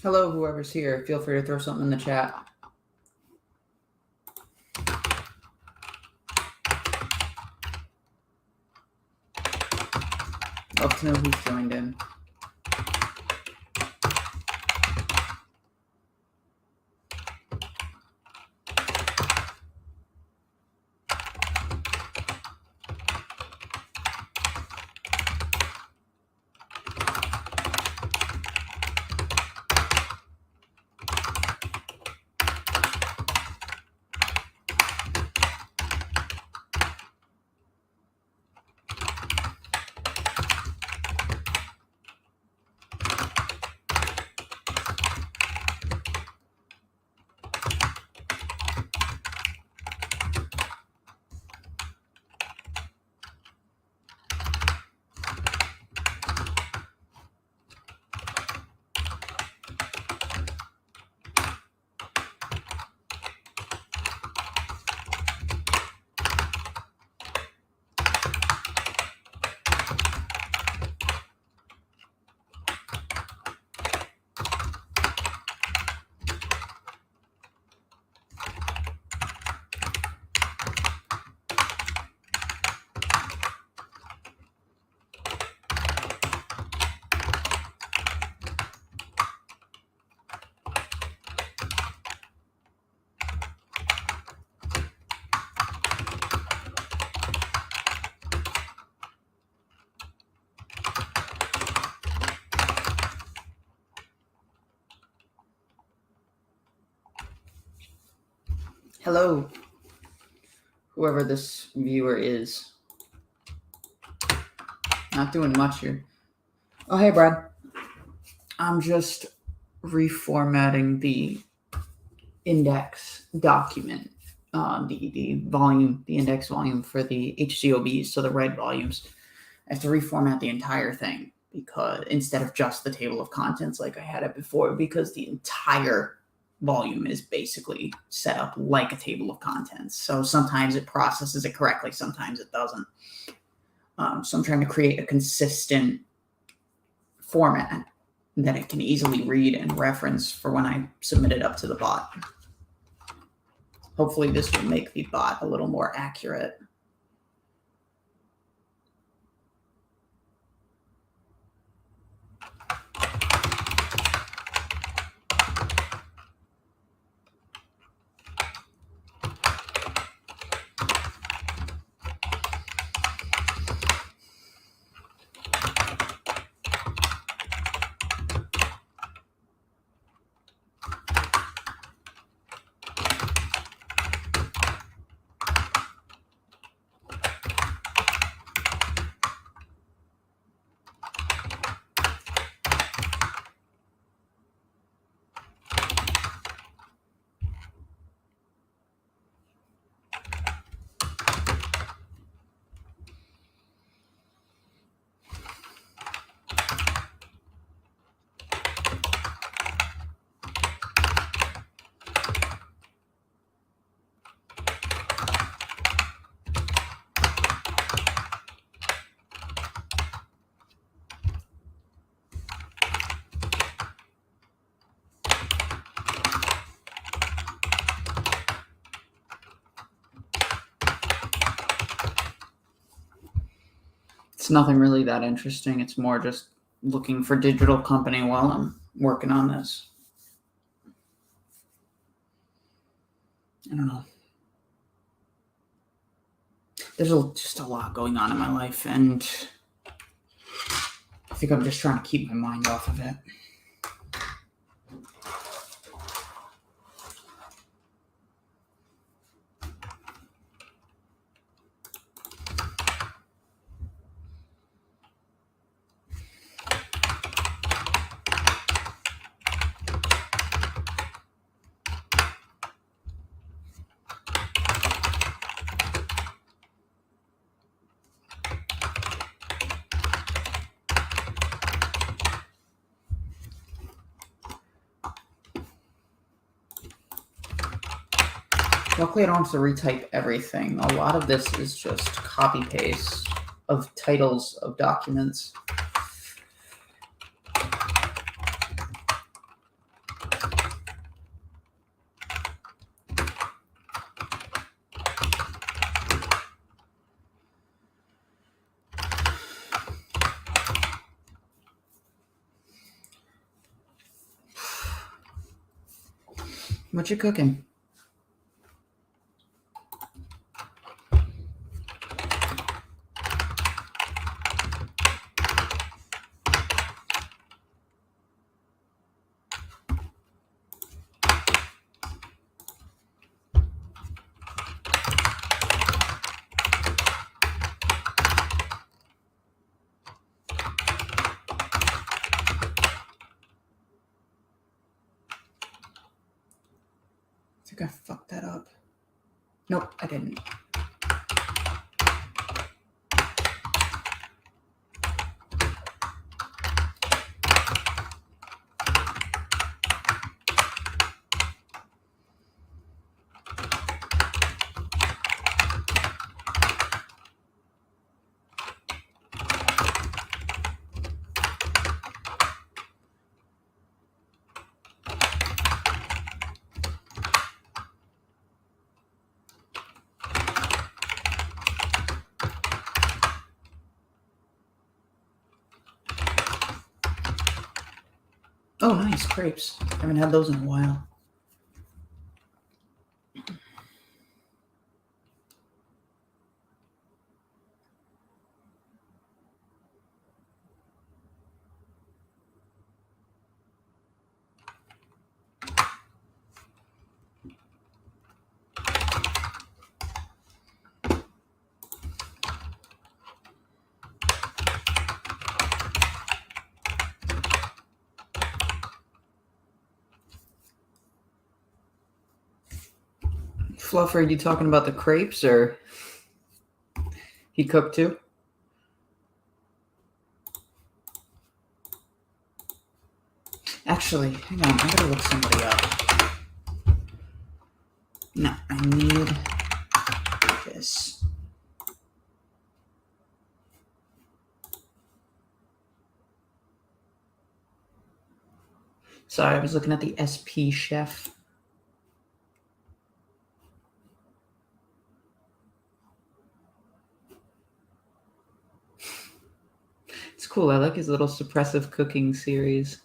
Hello, whoever's here. Feel free to throw something in the chat. Love to know who's joined in. Hello, whoever this viewer is. Not doing much here. Oh, hey, Brad. I'm just reformatting the index document, the volume, the index volume for the HCOBs, so the red volumes. I have to reformat the entire thing because instead of just the table of contents like I had it before, because the entire volume is basically set up like a table of contents. So sometimes it processes it correctly, sometimes it doesn't. So I'm trying to create a consistent format that it can easily read and reference for when I submit it up to the bot. Hopefully this will make the bot a little more accurate. It's nothing really that interesting. It's more just looking for digital company while I'm working on this. I don't know. There's just a lot going on in my life, and I think I'm just trying to keep my mind off of it. Luckily, I don't have to retype everything. A lot of this is just copy-paste of titles of documents. What you cooking? I think I fucked that up. Nope, I didn't. Oh, nice crepes. I haven't had those in a while. Fluffer, are you talking about the crepes or he cooked too? Actually, hang on, I gotta look somebody up. No, I need this. Sorry, I was looking at the SP chef. It's cool. I like his little suppressive cooking series.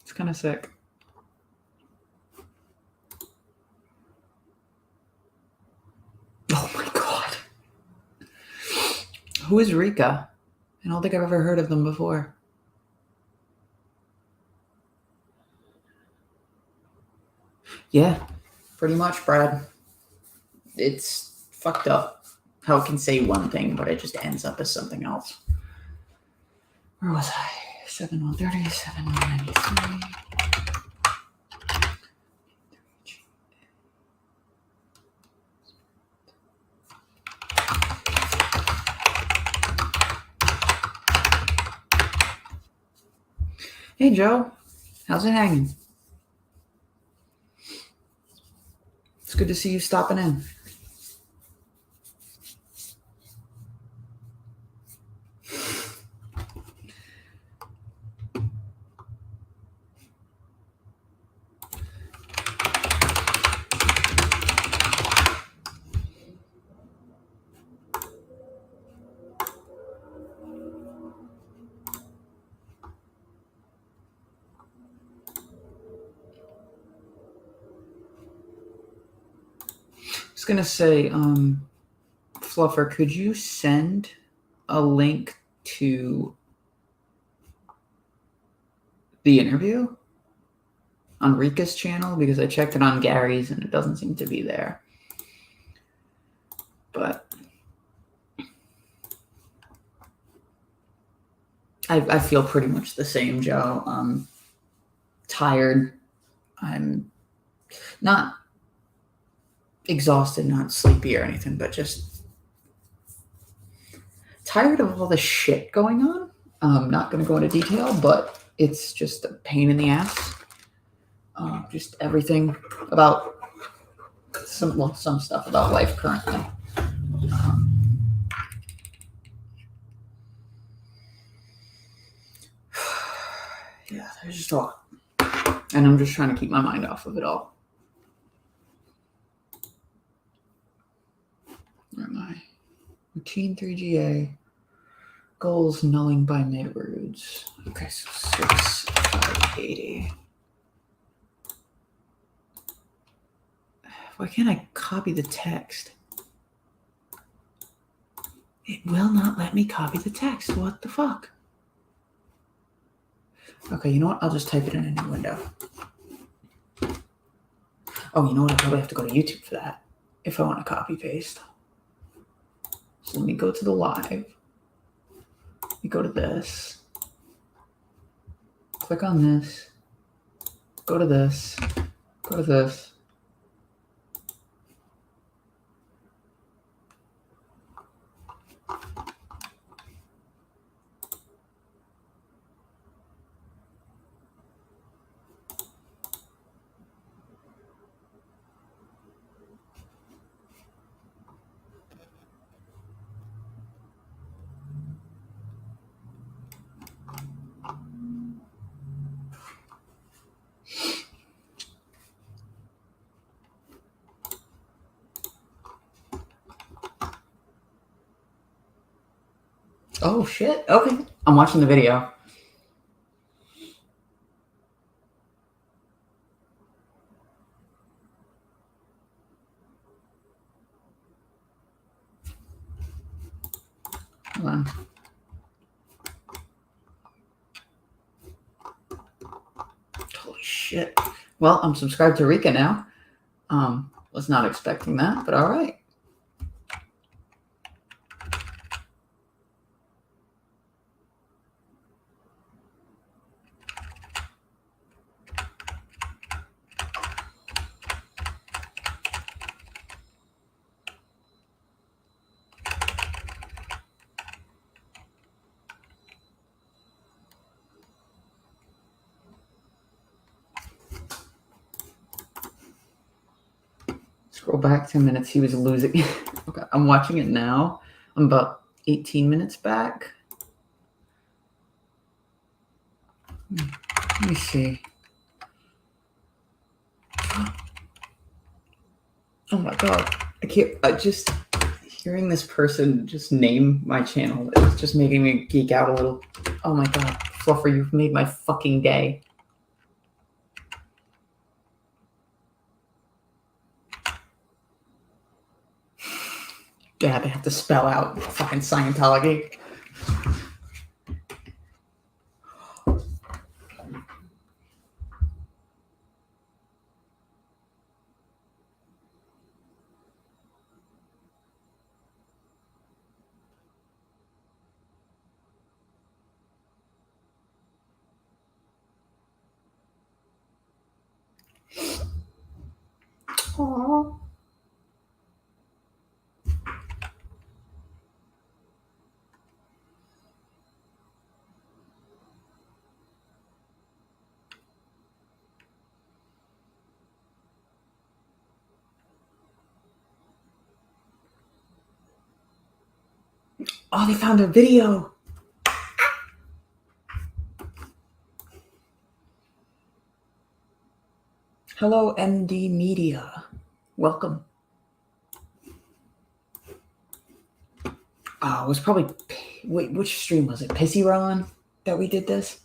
It's kind of sick. Oh my god. Who is Rika? I don't think I've ever heard of them before. Yeah, pretty much, Brad. It's fucked up how it can say one thing, but it just ends up as something else. Where was I? 7130, 7193. Hey, Joe. How's it hanging? It's good to see you stopping in. I was gonna say, Fluffer, could you send a link to the interview on Rika's channel? Because I checked it on Gary's and it doesn't seem to be there. But I feel pretty much the same, Joe. I'm tired. I'm not exhausted, not sleepy or anything, but just tired of all the shit going on. I'm not going to go into detail, but it's just a pain in the ass. Just everything about some stuff about life currently. Yeah, there's just a lot. And I'm just trying to keep my mind off of it all. Where am I? Routine 3GA. Goals nulling by mid-roots. Okay, so 6, 580. Why can't I copy the text? It will not let me copy the text. What the fuck? Okay, you know what? I'll just type it in a new window. Oh, you know what? I probably have to go to YouTube for that if I want to copy paste. So let me go to the live. Let me go to this. Click on this. Go to this. Go to this. Oh, shit. Okay. I'm watching the video. Hold on. Holy shit. Well, I'm subscribed to Rika now. Was not expecting that, but all right. Scroll back 10 minutes. He was losing. Okay, I'm watching it now. I'm about 18 minutes back. Let me see. Oh my god. I just hearing this person just name my channel is just making me geek out a little. Oh my god. Fluffer, you've made my fucking day. Yeah, they have to spell out fucking Scientology. Aww. Oh, they found a video. Hello, MD Media. Welcome. Oh, it was probably... Wait, which stream was it? Pissy Ron that we did this?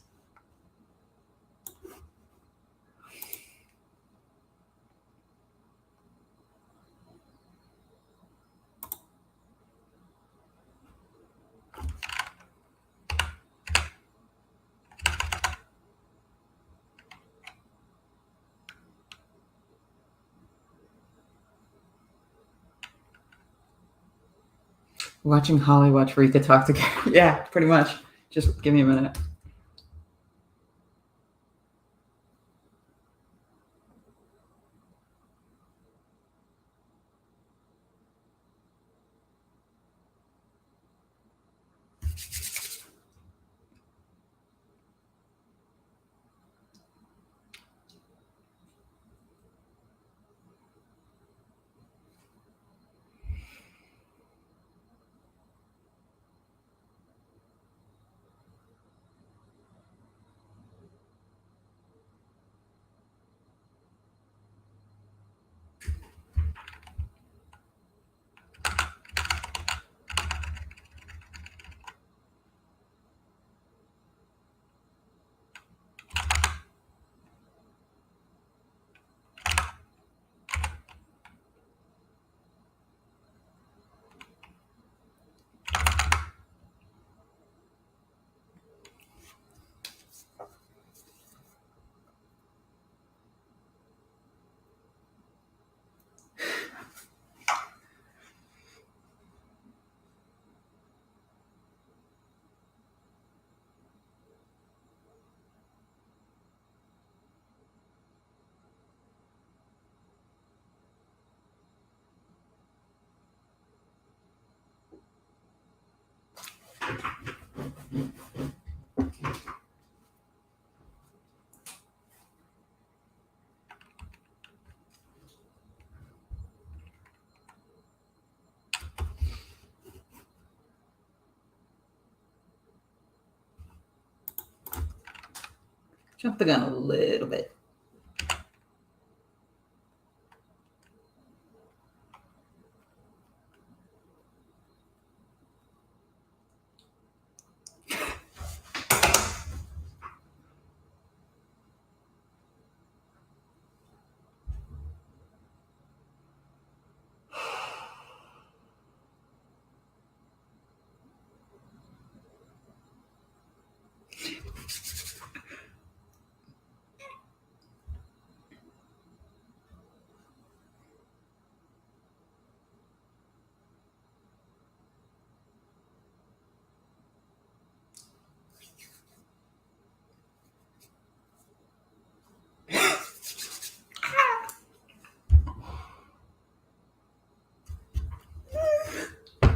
Watching Holly watch Rika talk together. Yeah, pretty much. Just give me a minute. Jump the gun a little bit.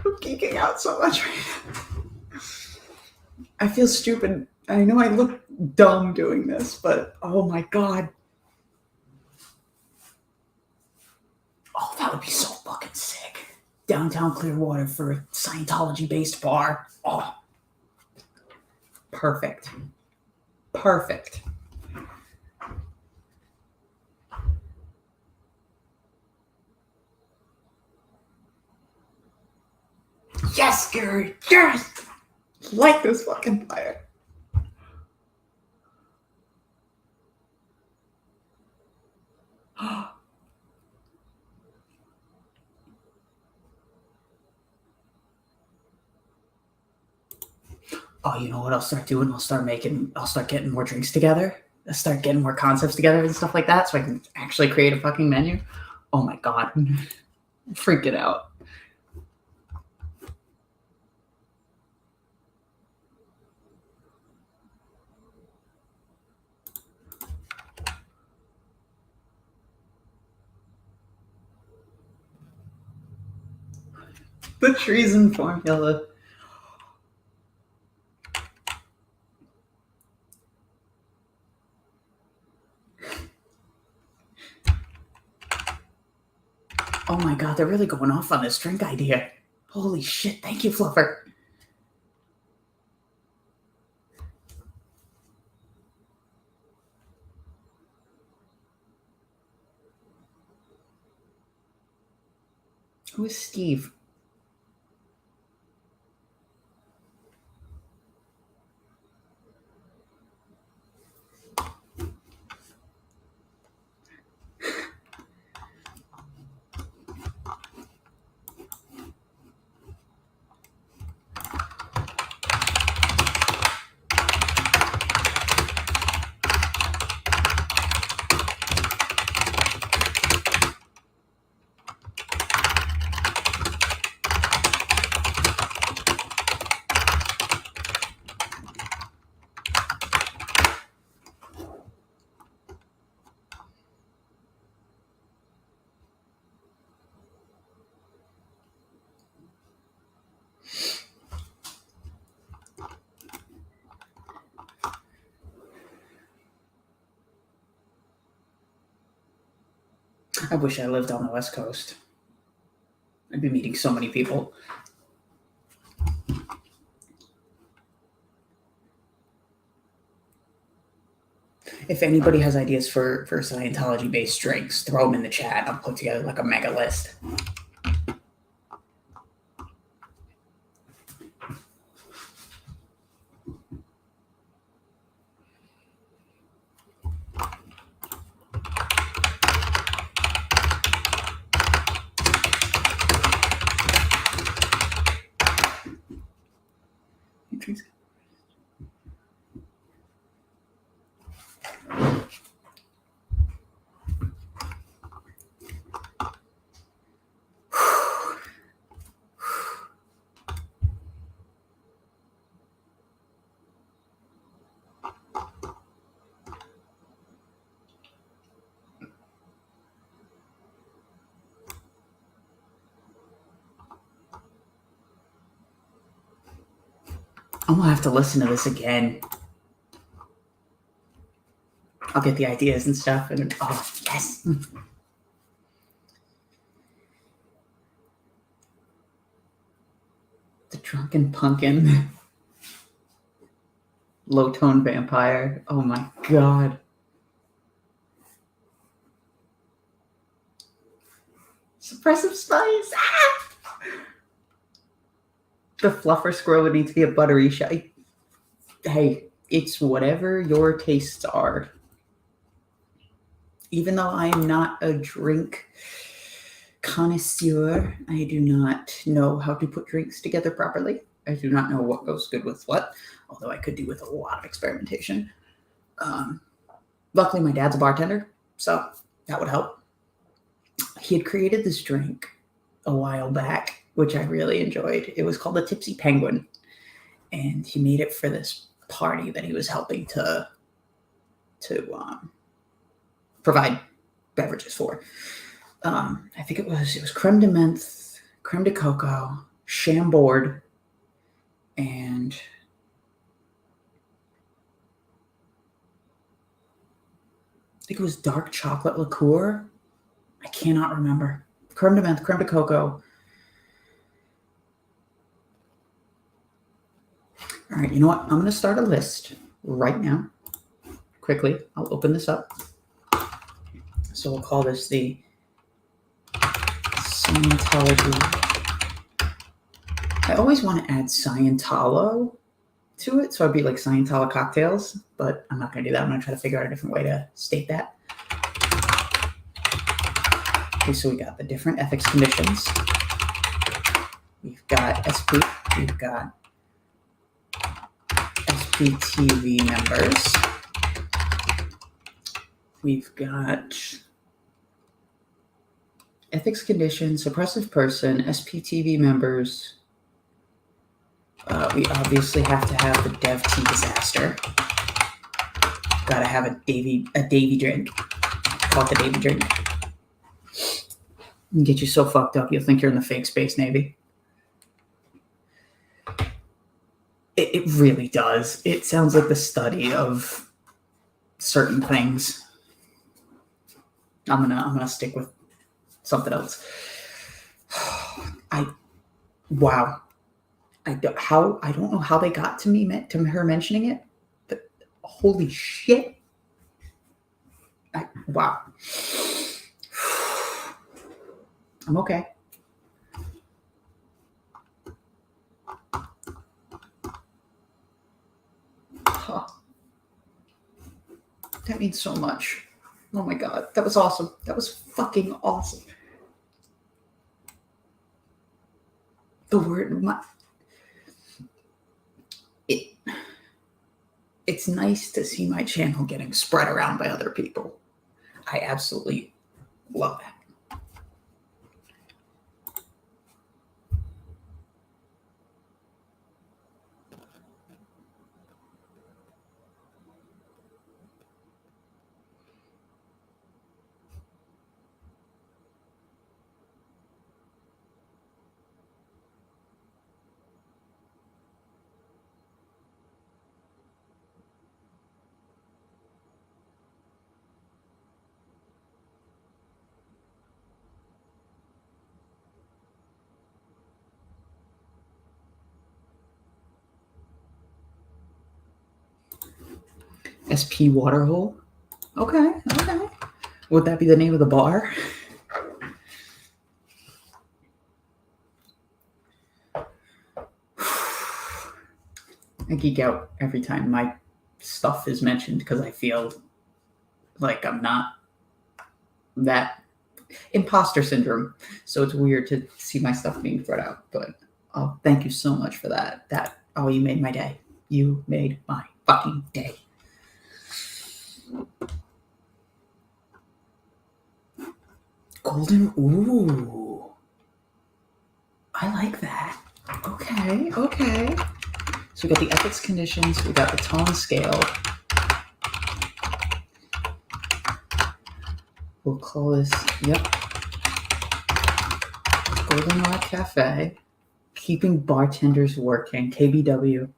I'm geeking out so much right now. I feel stupid. I know I look dumb doing this, but oh my god. Oh, that would be so fucking sick. Downtown Clearwater for a Scientology-based bar. Oh, perfect. Perfect. Yes, Gary. Yes. Light this fucking fire. Oh, you know what I'll start doing? I'll start getting more drinks together. I'll start getting more concepts together and stuff like that so I can actually create a fucking menu. Oh my god. Freak it out. The treason formula. Oh my god, they're really going off on this drink idea. Holy shit, thank you, Fluffer. Who is Steve? I wish I lived on the West Coast. I'd be meeting so many people. If anybody has ideas for Scientology-based drinks, throw them in the chat. I'll put together like a mega list. I'm gonna have to listen to this again. I'll get the ideas and stuff, and oh yes. The drunken pumpkin. Low tone vampire. Oh my god. Suppressive spice. Ah! The fluffer squirrel would need to be a buttery shy. Hey, it's whatever your tastes are. Even though I am not a drink connoisseur, I do not know how to put drinks together properly. I do not know what goes good with what, although I could do with a lot of experimentation. Luckily, my dad's a bartender, so that would help. He had created this drink a while back, which I really enjoyed. It was called the Tipsy Penguin, and he made it for this party that he was helping to provide beverages for. I think it was creme de menthe, creme de cocoa, Chambord, and I think it was dark chocolate liqueur. I cannot remember. Creme de menthe, creme de cocoa. All right, you know what? I'm going to start a list right now. Quickly, I'll open this up. So we'll call this the Scientology. I always want to add Scientolo to it, so it'd be like Scientolo cocktails, but I'm not going to do that. I'm going to try to figure out a different way to state that. Okay, so we got the different ethics conditions. We've got SP. We've got SPTV members. We've got ethics conditions, suppressive person, SPTV members. We obviously have to have the Dev Tea disaster. Gotta have a Davy drink. Call it the Davy drink. And get you so fucked up you'll think you're in the fake Space Navy. It really does. It sounds like the study of certain things. I'm gonna stick with something else. Wow. I don't know how they got to her mentioning it, but holy shit. Wow. I'm okay. Huh. That means so much. Oh my god, that was awesome. That was fucking awesome. The word, it's nice to see my channel getting spread around by other people. I absolutely love that. SP Waterhole? Okay. Would that be the name of the bar? I geek out every time my stuff is mentioned because I feel like I'm not that imposter syndrome. So it's weird to see my stuff being spread out. But thank you so much for that. You made my day. You made my fucking day. Golden, ooh. I like that. Okay. So we got the ethics conditions, we got the tone scale. We'll call this, Goldenrod Cafe. Keeping bartenders working, KBW.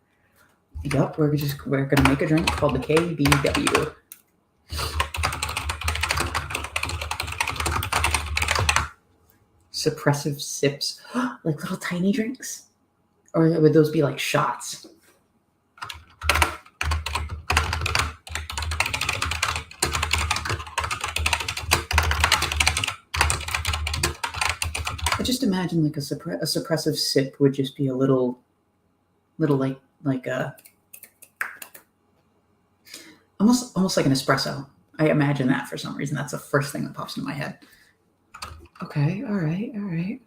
Yep, we're gonna make a drink called the KBW. Suppressive sips, like little tiny drinks? Or would those be like shots? I just imagine like a suppressive sip would just be a little like a almost like an espresso. I imagine that for some reason. That's the first thing that pops into my head. Okay, all right.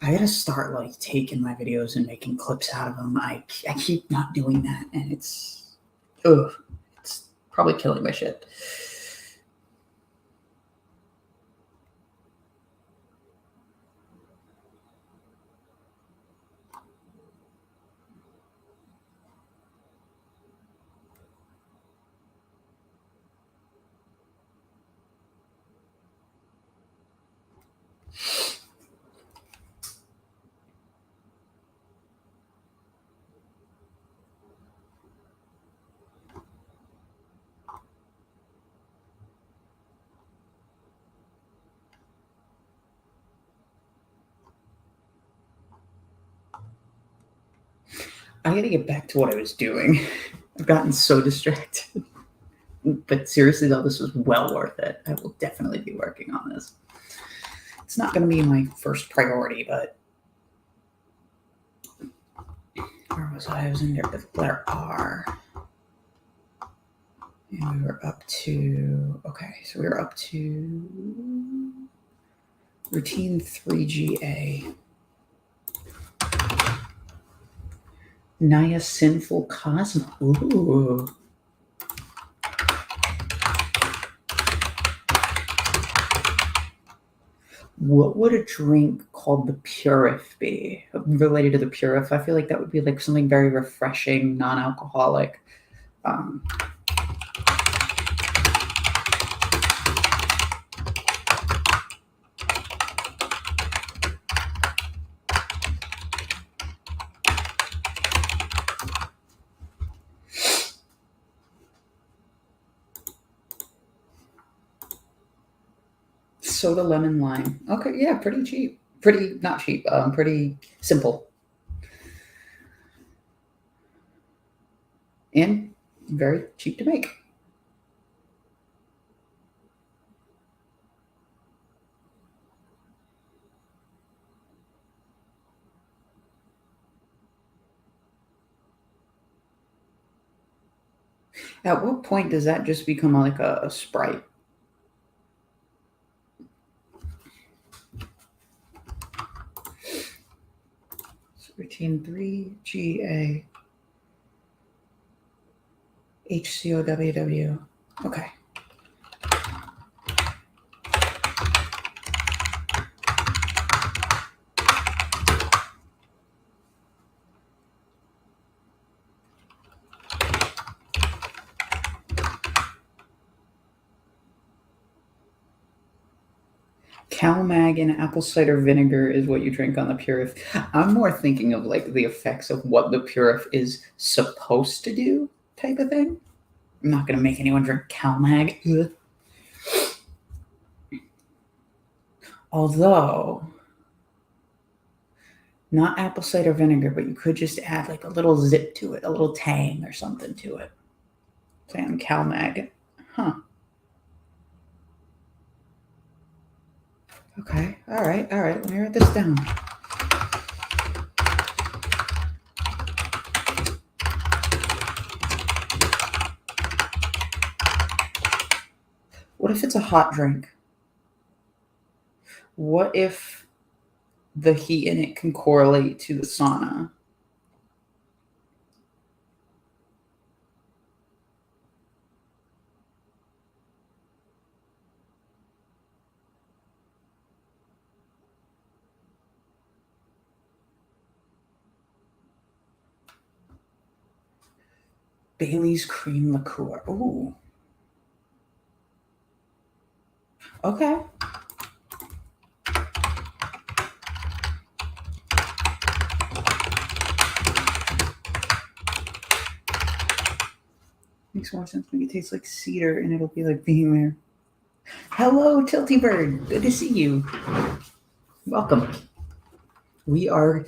I gotta start like taking my videos and making clips out of them. I keep not doing that, and it's probably killing my shit. I gotta get back to what I was doing. I've gotten so distracted. But seriously though, this was well worth it. I will definitely be working on this. It's not going to be my first priority, but where was I? I was in there with letter R. And we were up to, okay, so we were up to routine 3GA. Niacinamide Cosmo. Ooh. What would a drink called the Purif be? Related to the Purif, I feel like that would be like something very refreshing, non-alcoholic. Soda, lemon, lime. Okay, yeah, pretty cheap. Pretty, not cheap, pretty simple. And very cheap to make. At what point does that just become like a Sprite? Routine 3GA. HCOB. Okay. CalMag and apple cider vinegar is what you drink on the Purif. I'm more thinking of like the effects of what the Purif is supposed to do type of thing. I'm not going to make anyone drink CalMag. Ugh. Although, not apple cider vinegar, but you could just add like a little zip to it, a little tang or something to it. Say on CalMag. Huh. Okay. All right. Let me write this down. What if it's a hot drink? What if the heat in it can correlate to the sauna? Bailey's cream liqueur. Ooh. Okay. Makes more sense. Make it taste like cedar and it'll be like being there. Hello, Tilty Bird. Good to see you. Welcome. We are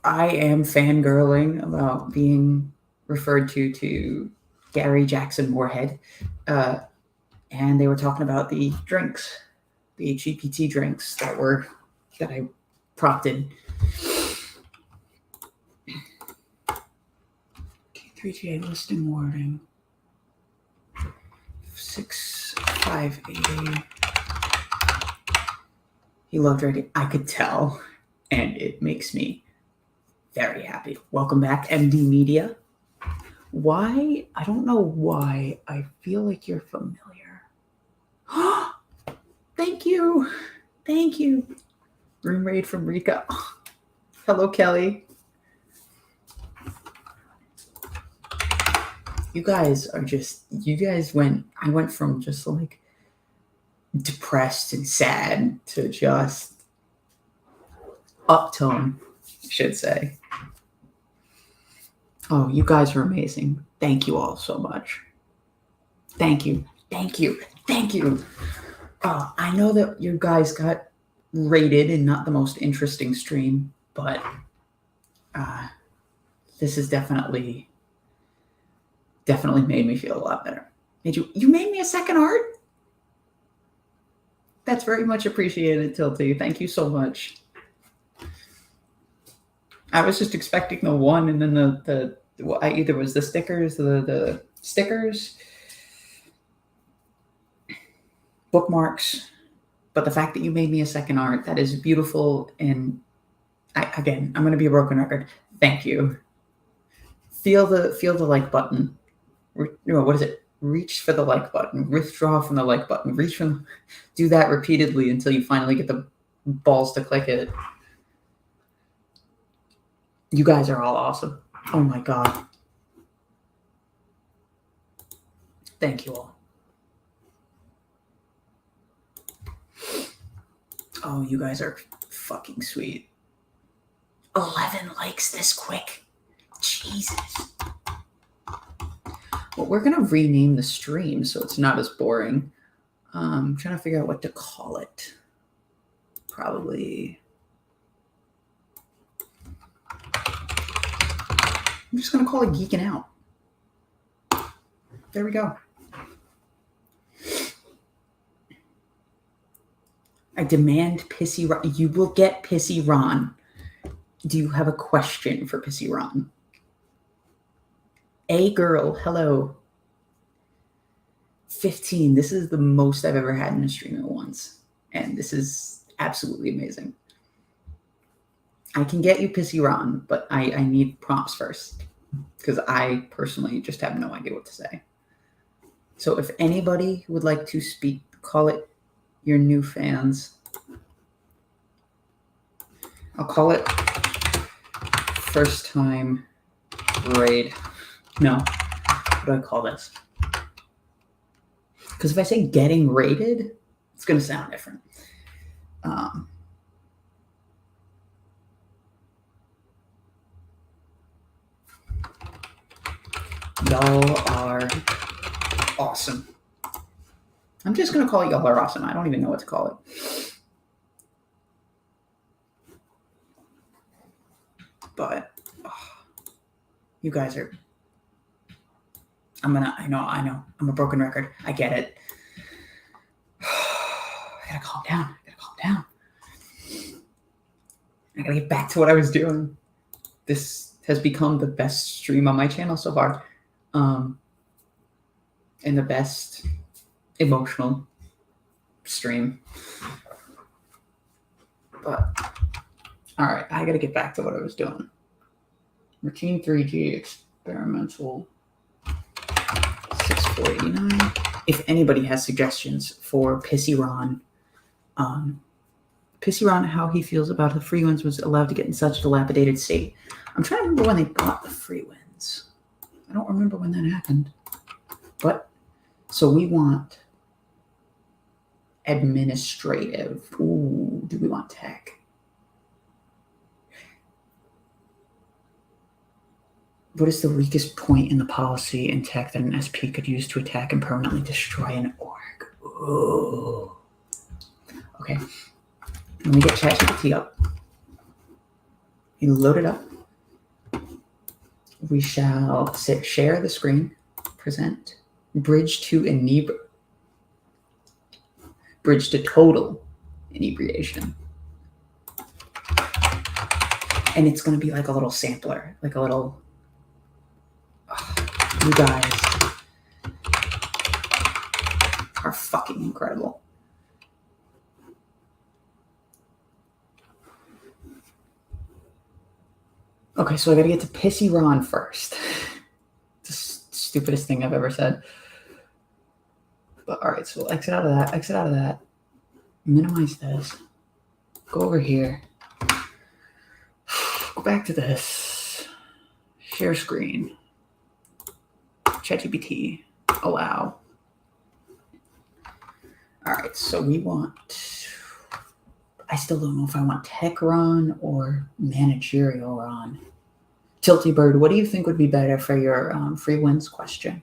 I am fangirling about being referred to Gary Jackson Moorhead. And they were talking about the drinks, the GPT drinks that I prompted. 3GA listing wording. 6580. He loved writing. I could tell, and it makes me very happy. Welcome back, MD Media. Why? I don't know why. I feel like you're familiar. Thank you. Thank you. Room raid from Rika. Hello, Kelly. You guys I went from just like depressed and sad to just uptone, I should say. Oh, you guys are amazing. Thank you all so much. Thank you. Thank you. Thank you. I know that you guys got rated in not the most interesting stream, but this has definitely made me feel a lot better. You made me a second art? That's very much appreciated, Tilty. Thank you so much. I was just expecting the one, and then I either was the stickers, the stickers, bookmarks, but the fact that you made me a second art, that is beautiful. And I'm going to be a broken record. Thank you. Feel the like button. What is it? Reach for the like button. Withdraw from the like button. Do that repeatedly until you finally get the balls to click it. You guys are all awesome. Oh my God. Thank you all. Oh, you guys are fucking sweet. 11 likes this quick. Jesus. Well, we're going to rename the stream so it's not as boring. I'm trying to figure out what to call it. Probably. I'm just going to call it Geeking Out. There we go. I demand Pissy Ron. You will get Pissy Ron. Do you have a question for Pissy Ron? A girl, hello. 15. This is the most I've ever had in a stream at once. And this is absolutely amazing. I can get you Pissy Ron, but I need prompts first. Because I personally just have no idea what to say. So if anybody would like to speak, call it your new fans. I'll call it first time raid. No, what do I call this? Because if I say getting rated, it's going to sound different. Y'all are awesome. I'm just going to call it y'all are awesome. I don't even know what to call it. But you guys are, I know. I'm a broken record. I get it. I gotta calm down. I gotta get back to what I was doing. This has become the best stream on my channel so far. And the best emotional stream. But, all right, I gotta get back to what I was doing. Routine 3G experimental 6489. If anybody has suggestions for Pissy Ron, how he feels about the free wins was allowed to get in such a dilapidated state. I'm trying to remember when they bought the free wins. I don't remember when that happened. But, so we want administrative. Ooh, do we want tech? What is the weakest point in the policy in tech that an SP could use to attack and permanently destroy an org? Ooh. Okay. Let me get ChatGPT up. You load it up. we shall share the screen, present, bridge to total inebriation. And it's going to be like a little sampler, like a little, you guys are fucking incredible. Okay, so I gotta get to Pissy Ron first. The stupidest thing I've ever said. But all right, so we'll exit out of that, minimize this, go over here, go back to this, share screen, ChatGPT, allow. All right, so we want, I still don't know if I want tech run or managerial run. Tilty Bird, what do you think would be better for your free wins question?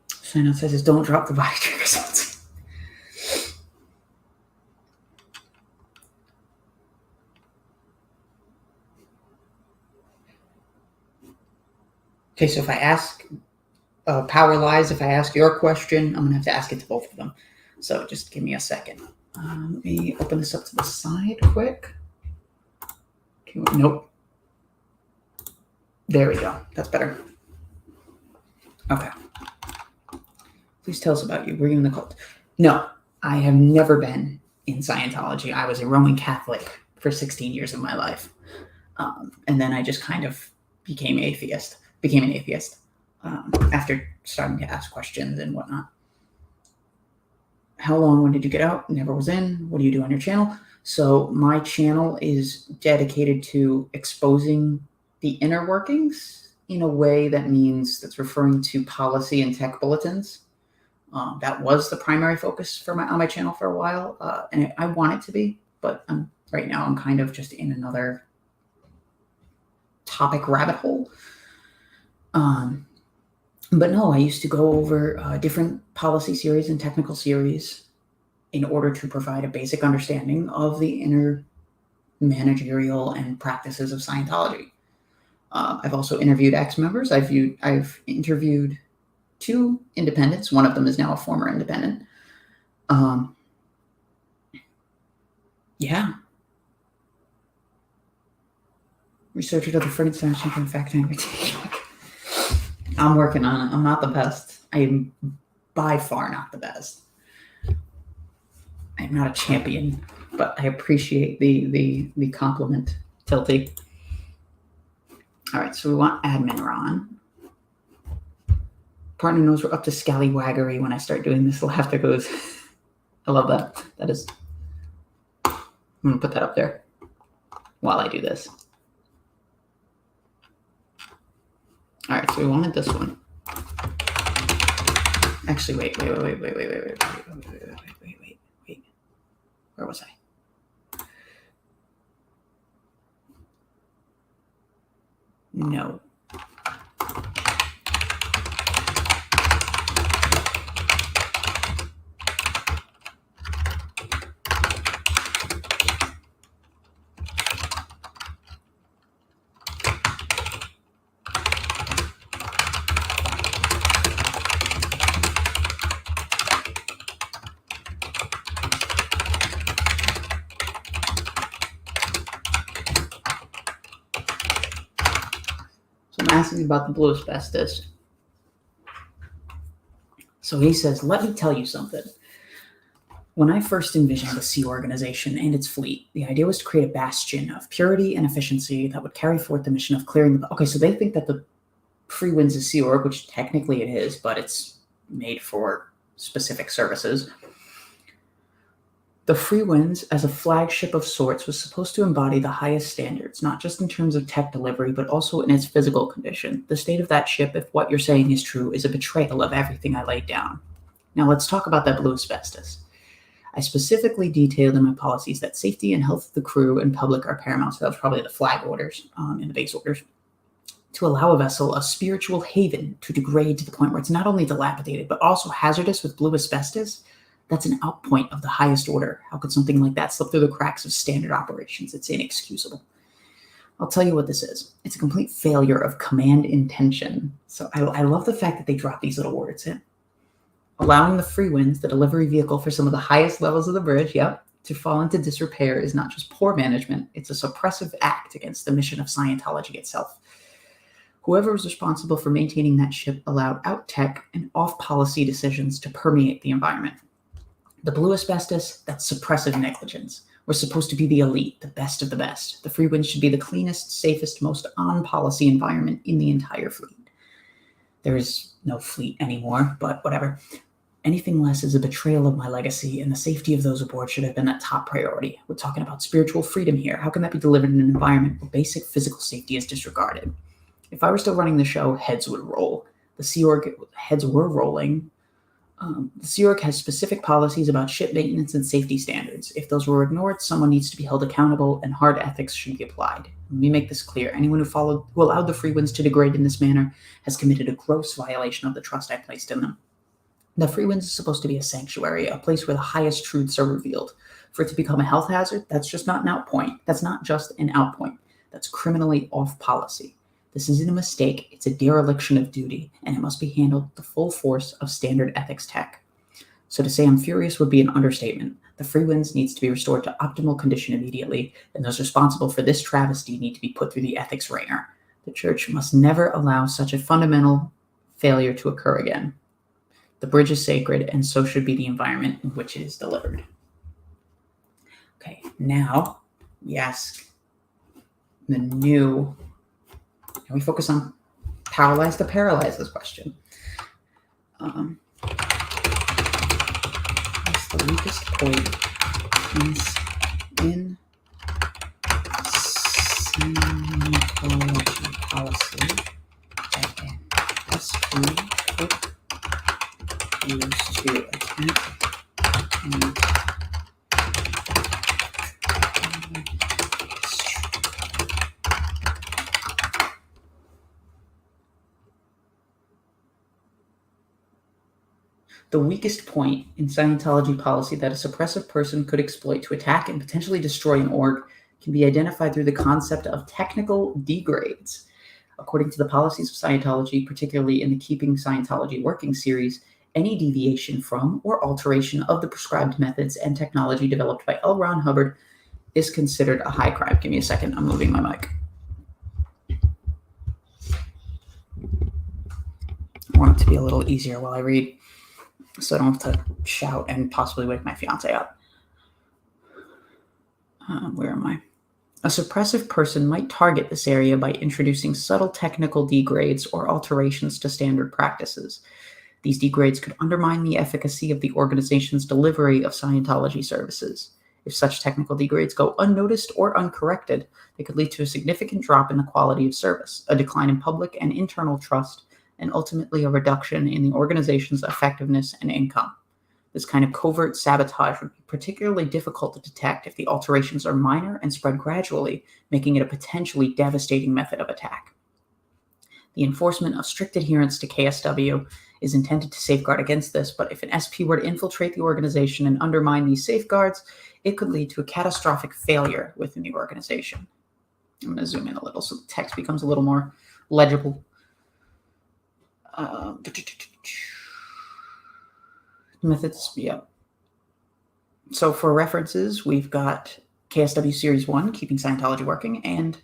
Sign out says, don't drop the body trick results. Okay, so if I ask Power Lies, if I ask your question, I'm going to have to ask it to both of them. So just give me a second. Let me open this up to the side quick. Okay, nope. There we go. That's better. Okay. Please tell us about you. Were you in the cult? No, I have never been in Scientology. I was a Roman Catholic for 16 years of my life. And then I just kind of became an atheist after starting to ask questions and whatnot. How long, when did you get out? Never was in. What do you do on your channel? So my channel is dedicated to exposing the inner workings in a way that means that's referring to policy and tech bulletins. That was the primary focus on my channel for a while, and I want it to be, but right now I'm kind of just in another topic rabbit hole. But no, I used to go over different policy series and technical series in order to provide a basic understanding of the inner managerial and practices of Scientology. I've also interviewed ex-members. I've interviewed 2 independents. One of them is now a former independent. Yeah. Researched other Frankenstein and fact-checking. I'm working on it. I'm not the best. I am by far not the best. I'm not a champion, but I appreciate the compliment, Tilty. All right, so we want admin Ron. Partner knows we're up to scallywaggery when I start doing this. Laughter goes. I love that. That is. I'm gonna put that up there while I do this. All right, so we wanted this one. Actually, wait. Where was I? No. Asking about the blue asbestos. So he says, let me tell you something. When I first envisioned the Sea Organization and its fleet, the idea was to create a bastion of purity and efficiency that would carry forth the mission of clearing the... Okay, so they think that the Free Winds is Sea Org, which technically it is, but it's made for specific services. The Free Winds, as a flagship of sorts, was supposed to embody the highest standards, not just in terms of tech delivery, but also in its physical condition. The state of that ship, if what you're saying is true, is a betrayal of everything I laid down. Now let's talk about that blue asbestos. I specifically detailed in my policies that safety and health of the crew and public are paramount. So that was probably the flag orders and the base orders. To allow a vessel a spiritual haven to degrade to the point where it's not only dilapidated, but also hazardous with blue asbestos. That's an outpoint of the highest order. How could something like that slip through the cracks of standard operations? It's inexcusable. I'll tell you what this is. It's a complete failure of command intention. So I love the fact that they drop these little words in. Allowing the free winds, the delivery vehicle for some of the highest levels of the bridge, to fall into disrepair is not just poor management, it's a suppressive act against the mission of Scientology itself. Whoever was responsible for maintaining that ship allowed out-tech and off-policy decisions to permeate the environment. The blue asbestos, that's suppressive negligence. We're supposed to be the elite, the best of the best. The free winds should be the cleanest, safest, most on-policy environment in the entire fleet. There is no fleet anymore, but whatever. Anything less is a betrayal of my legacy, and the safety of those aboard should have been a top priority. We're talking about spiritual freedom here. How can that be delivered in an environment where basic physical safety is disregarded? If I were still running the show, heads would roll. The Sea Org heads were rolling. The Sea Org has specific policies about ship maintenance and safety standards. If those were ignored, someone needs to be held accountable, and hard ethics should be applied. Let me make this clear. Anyone who allowed the free winds to degrade in this manner has committed a gross violation of the trust I placed in them. The free winds is supposed to be a sanctuary, a place where the highest truths are revealed. For it to become a health hazard, that's just not an outpoint. That's not just an outpoint. That's criminally off policy. This isn't a mistake, it's a dereliction of duty, and it must be handled with the full force of standard ethics tech. So to say I'm furious would be an understatement. The free winds needs to be restored to optimal condition immediately, and those responsible for this travesty need to be put through the ethics wringer. The church must never allow such a fundamental failure to occur again. The bridge is sacred, and so should be the environment in which it is delivered. Okay, now we ask the new... Can we focus on paralyzed to paralyze this question? What's the weakest point in Scientology policy that an SP could use to attack and the weakest point in Scientology policy that a suppressive person could exploit to attack and potentially destroy an org can be identified through the concept of technical degrades. According to the policies of Scientology, particularly in the Keeping Scientology Working series, any deviation from or alteration of the prescribed methods and technology developed by L. Ron Hubbard is considered a high crime. Give me a second. I'm moving my mic. I want it to be a little easier while I read, so I don't have to shout and possibly wake my fiance up. Where am I? A suppressive person might target this area by introducing subtle technical degrades or alterations to standard practices. These degrades could undermine the efficacy of the organization's delivery of Scientology services. If such technical degrades go unnoticed or uncorrected, they could lead to a significant drop in the quality of service, a decline in public and internal trust, and ultimately a reduction in the organization's effectiveness and income. This kind of covert sabotage would be particularly difficult to detect if the alterations are minor and spread gradually, making it a potentially devastating method of attack. The enforcement of strict adherence to KSW is intended to safeguard against this, but if an SP were to infiltrate the organization and undermine these safeguards, it could lead to a catastrophic failure within the organization. I'm going to zoom in a little so the text becomes a little more legible. Methods, yeah. So for references, we've got KSW Series 1, Keeping Scientology Working, and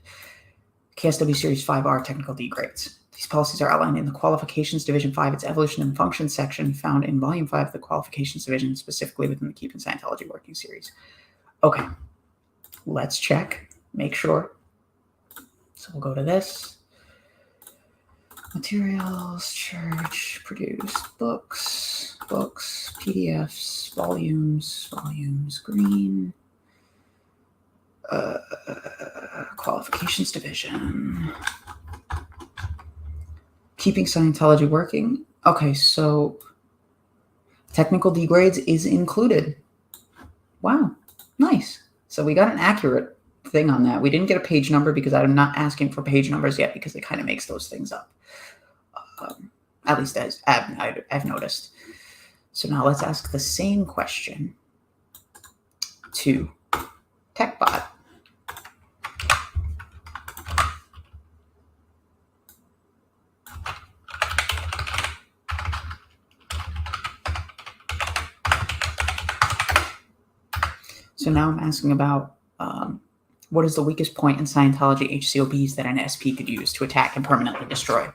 KSW Series 5R, Technical Degrades. These policies are outlined in the Qualifications Division 5, its Evolution and Function section, found in Volume 5 of the Qualifications Division, specifically within the Keeping Scientology Working series. Okay, let's check, make sure. So we'll go to this. Materials, church, produced, books, PDFs, volumes, green, Qualifications Division, Keeping Scientology Working. Okay, so technical degrades is included. Wow, nice. So we got an accurate thing on that. We didn't get a page number because I'm not asking for page numbers yet because it kind of makes those things up. At least as I've noticed. So now let's ask the same question to TechBot. So now I'm asking about what is the weakest point in Scientology HCOBs that an SP could use to attack and permanently destroy?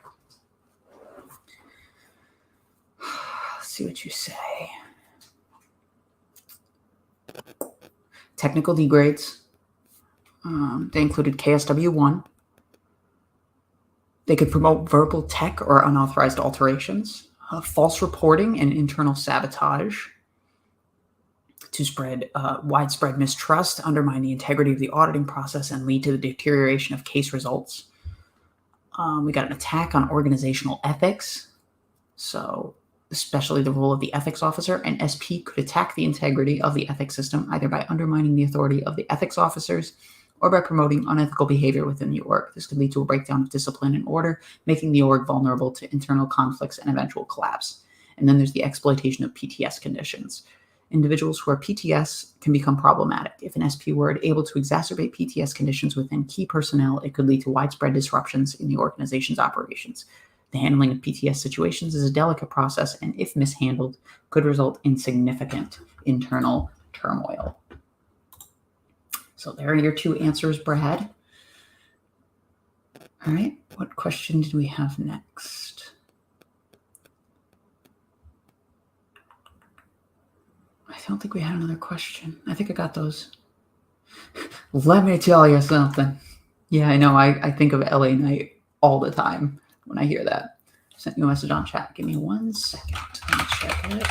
Let's see what you say. Technical degrades. They included KSW1. They could promote verbal tech or unauthorized alterations, false reporting and internal sabotage, to spread widespread mistrust, undermine the integrity of the auditing process, and lead to the deterioration of case results. We got an attack on organizational ethics. So especially the role of the ethics officer, an SP could attack the integrity of the ethics system either by undermining the authority of the ethics officers or by promoting unethical behavior within the org. This could lead to a breakdown of discipline and order, making the org vulnerable to internal conflicts and eventual collapse. And then there's the exploitation of PTS conditions. Individuals who are PTS can become problematic. If an SP were able to exacerbate PTS conditions within key personnel, it could lead to widespread disruptions in the organization's operations. The handling of PTS situations is a delicate process, and if mishandled, could result in significant internal turmoil. So there are your two answers, Brad. All right, what question did we have next? I don't think we had another question. I think I got those. Let me tell you something. Yeah, I know. I think of LA Knight all the time when I hear that. Sent you a message on chat. Give me 1 second. Let me check it.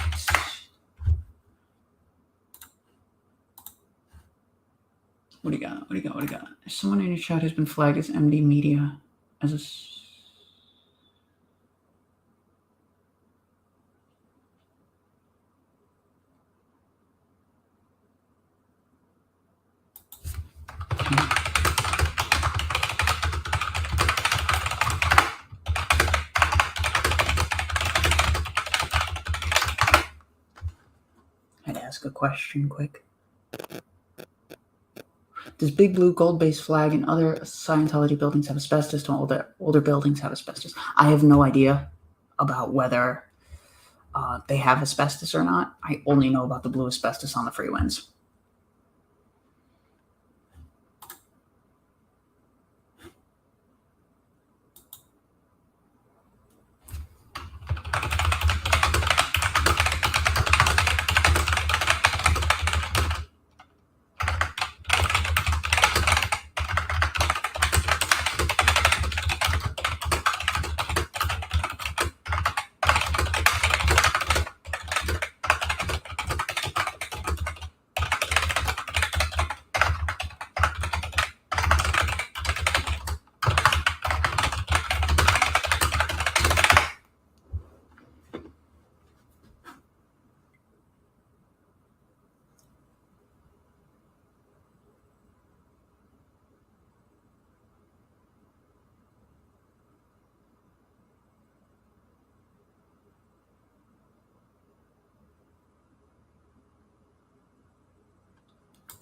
What do you got? Someone in your chat has been flagged as MD Media as a... I'd ask a question quick. Does Big Blue gold-based flag and other Scientology buildings have asbestos? Don't older buildings have asbestos? I have no idea about whether they have asbestos or not. I only know about the blue asbestos on the Freewinds.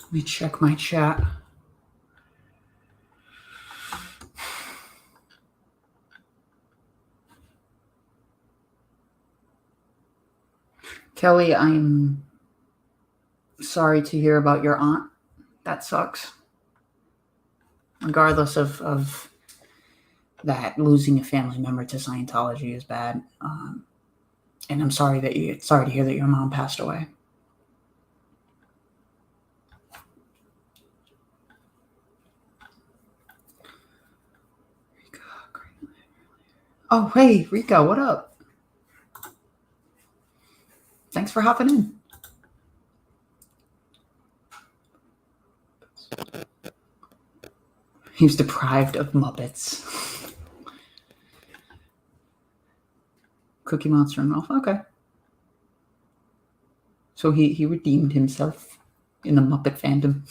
Let me check my chat. Kelly, I'm sorry to hear about your aunt. That sucks. Regardless of that, losing a family member to Scientology is bad. And I'm sorry to hear that your mom passed away. Oh, hey, Rico, what up? Thanks for hopping in. He was deprived of Muppets. Cookie Monster and Ralph. Okay. So he redeemed himself in the Muppet fandom.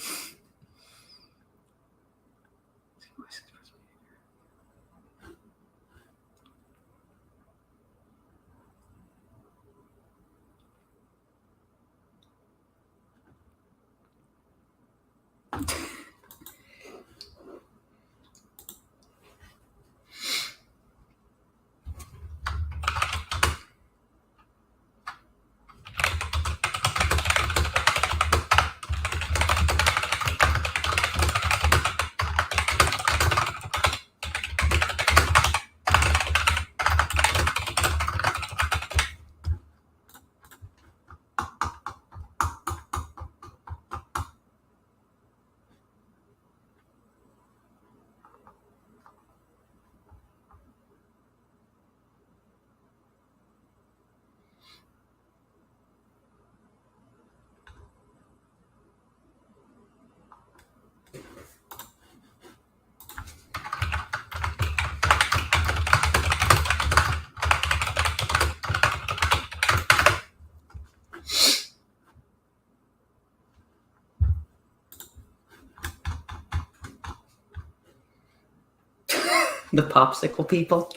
The popsicle people.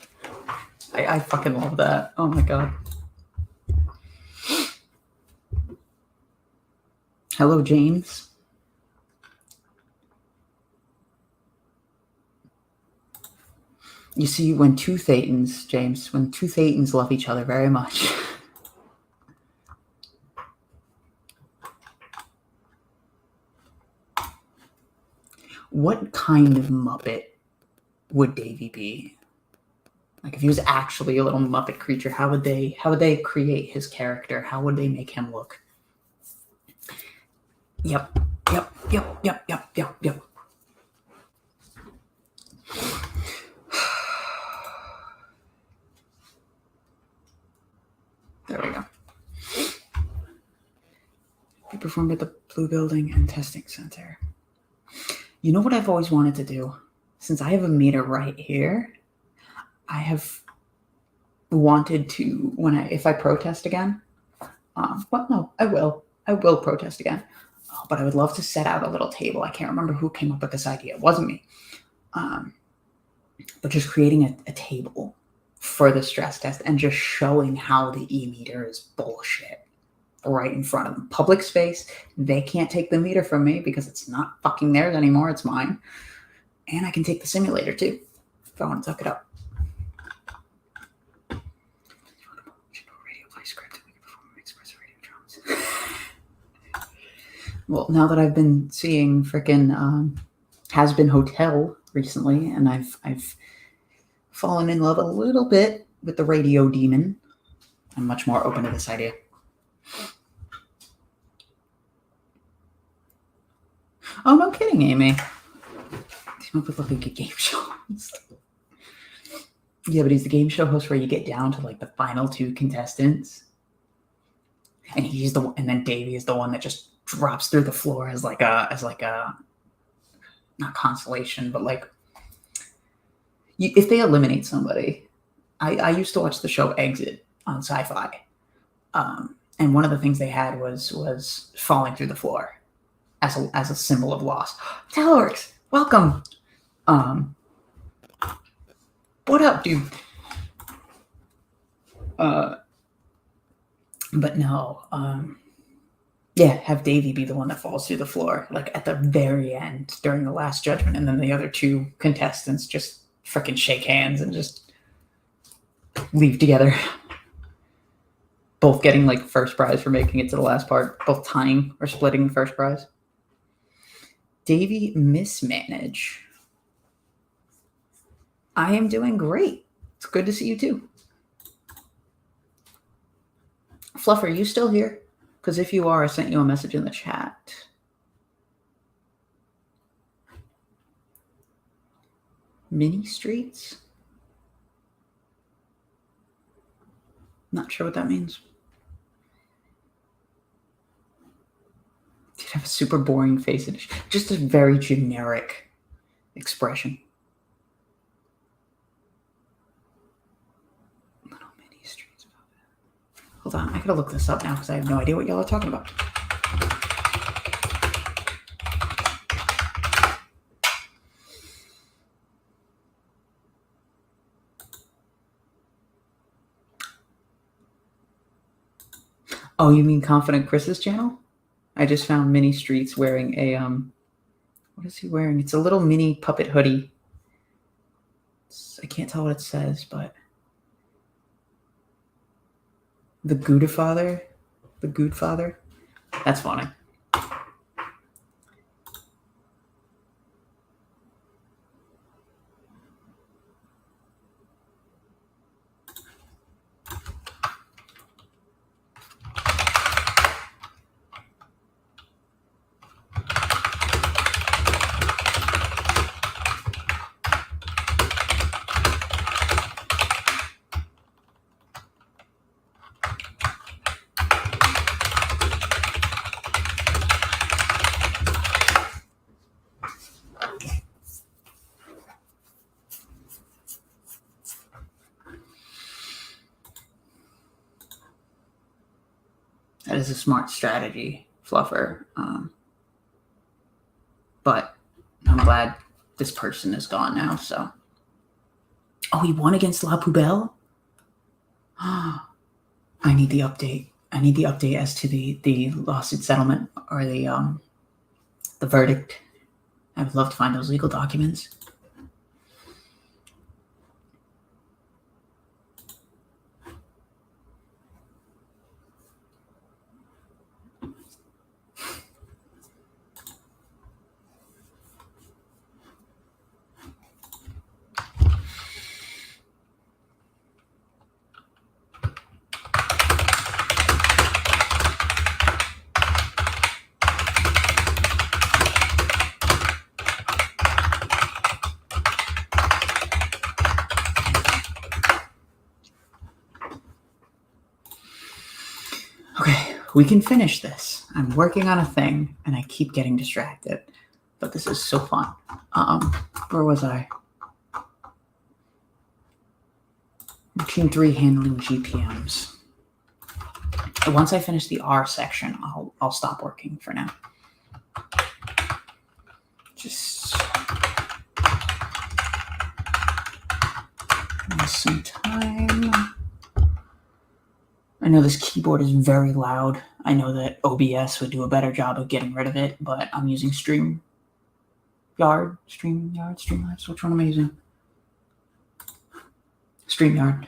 I fucking love that. Oh my god. Hello, James. You see, when two Thetans, James, when two Thetans love each other very much. What kind of Muppet would Davy be? Like, if he was actually a little Muppet creature, how would they create his character? How would they make him look? Yep. There we go. He performed at the Blue Building and Testing Center. You know what I've always wanted to do? Since I have a meter right here, I have wanted to, if I protest again, well, no, I will protest again, but I would love to set out a little table. I can't remember who came up with this idea. It wasn't me. But just creating a table for the stress test and just showing how the e-meter is bullshit right in front of them. Public space, they can't take the meter from me because it's not fucking theirs anymore. It's mine. And I can take the simulator too if I want to tuck it up. Well, now that I've been seeing frickin' Has Been Hotel recently, and I've fallen in love a little bit with the radio demon, I'm much more open to this idea. Oh, no kidding, Amy. These Muppets look like a game show host. Yeah, but he's the game show host where you get down to like the final two contestants, and and then Davey is the one that just drops through the floor as like a not consolation, but like if they eliminate somebody. I used to watch the show Exit on Sci-Fi, and one of the things they had was falling through the floor as a symbol of loss. Teleworks, welcome. What up, dude? But no, yeah, have Davey be the one that falls through the floor, like at the very end during the last judgment, and then the other two contestants just freaking shake hands and just leave together. Both getting like first prize for making it to the last part, both tying or splitting the first prize. Davey mismanage. I am doing great. It's good to see you too. Fluff, are you still here? Because if you are, I sent you a message in the chat. Mini streets? Not sure what that means. Did have a super boring face. Just a very generic expression. Little mini streets. Hold on, I gotta look this up now because I have no idea what y'all are talking about. Oh, you mean Confident Chris's channel? I just found Mini Streets wearing a What is he wearing? It's a little mini puppet hoodie. I can't tell what it says, but the Goodfather. The Goodfather. That's funny. That is a smart strategy, Fluffer. But I'm glad this person is gone now, so. Oh, he won against La Poubelle? I need the update. I need the update as to the lawsuit settlement or the verdict. I would love to find those legal documents. Okay, we can finish this. I'm working on a thing, and I keep getting distracted. But this is so fun. Where was I? Routine 3, handling GPMs. Once I finish the R section, I'll stop working for now. Just some time. I know this keyboard is very loud. I know that OBS would do a better job of getting rid of it, but I'm using StreamYard. Which one am I using? StreamYard.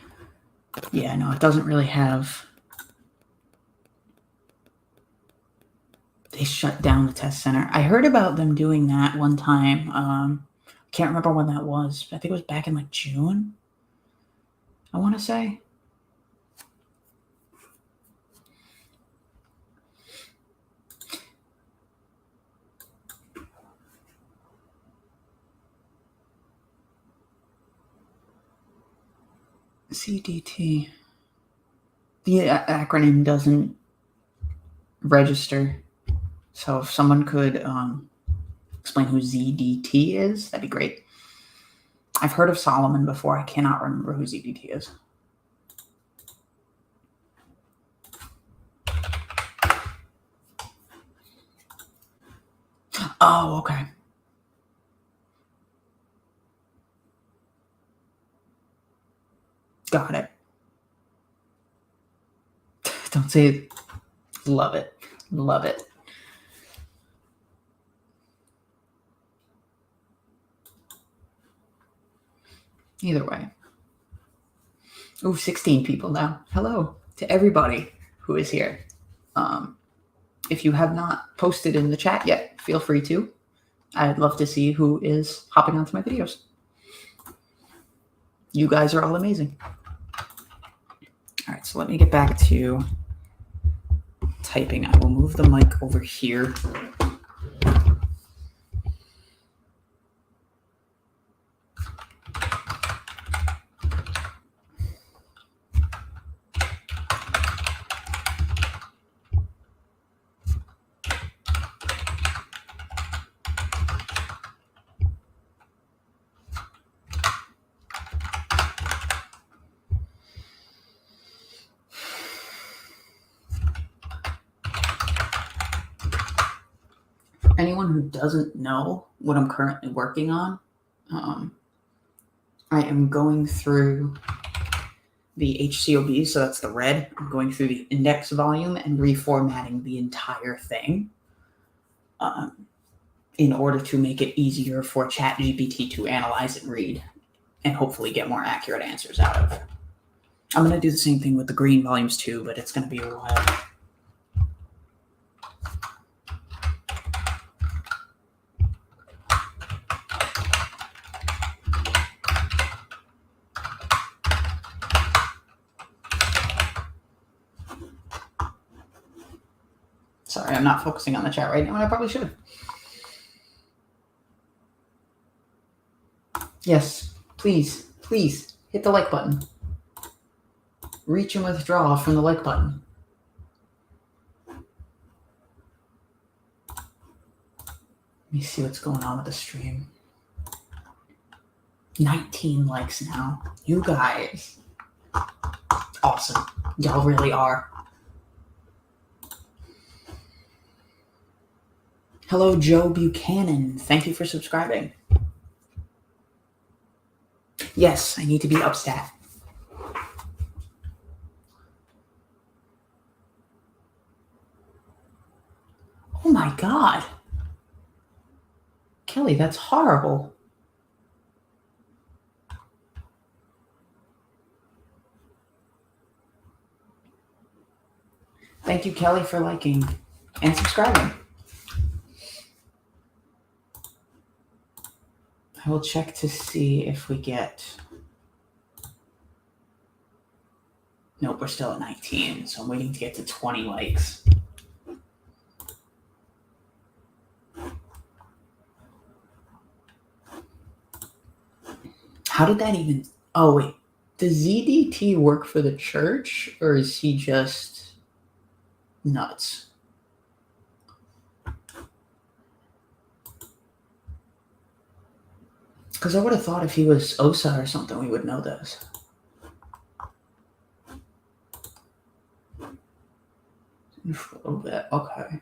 Yeah, no, it doesn't really have. They shut down the test center. I heard about them doing that one time. Can't remember when that was. I think it was back in like June, I want to say. CDT. The acronym doesn't register. So if someone could explain who ZDT is, that'd be great. I've heard of Solomon before. I cannot remember who ZDT is. Oh, okay. Got it. Don't say it. Love it. Love it. Either way. Oh, 16 people now. Hello to everybody who is here. If you have not posted in the chat yet, feel free to. I'd love to see who is hopping onto my videos. You guys are all amazing. All right, so let me get back to typing. I will move the mic over here. Anyone who doesn't know what I'm currently working on, I am going through the HCOB, so that's the red. I'm going through the index volume and reformatting the entire thing. in order to make it easier for ChatGPT to analyze and read and hopefully get more accurate answers out of. I'm going to do the same thing with the green volumes too, but it's going to be a while. Sorry, I'm not focusing on the chat right now, and I probably should. Yes, please hit the like button. Reach and withdraw from the like button. Let me see what's going on with the stream. 19 likes now. You guys. Awesome. Y'all really are. Hello, Joe Buchanan. Thank you for subscribing. Yes, I need to be upstat. Oh my God. Kelly, that's horrible. Thank you, Kelly, for liking and subscribing. I will check to see if we get... Nope, we're still at 19, so I'm waiting to get to 20 likes. How did that even... Oh, wait. Does ZDT work for the church, or is he just nuts? Because I would have thought if he was OSA or something, we would know this. For a little bit, okay.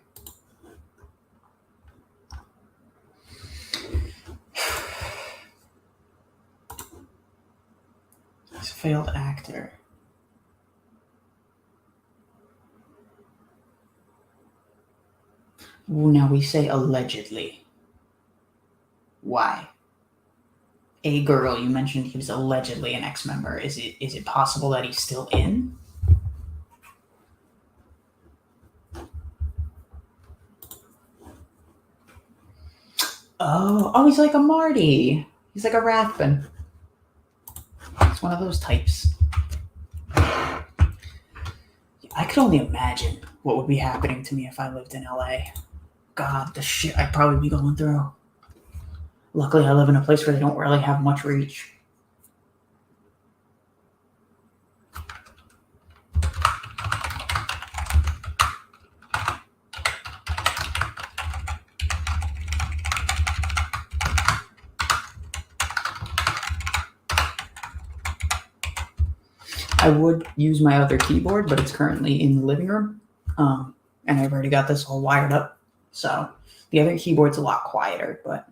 He's a failed actor. Well, now we say allegedly. Why? A girl, you mentioned he was allegedly an ex-member. Is it possible that he's still in? Oh, he's like a Marty. He's like a Rathbun. It's one of those types. I could only imagine what would be happening to me if I lived in LA. God, the shit I'd probably be going through. Luckily, I live in a place where they don't really have much reach. I would use my other keyboard, but it's currently in the living room, and I've already got this all wired up. So the other keyboard's a lot quieter, but...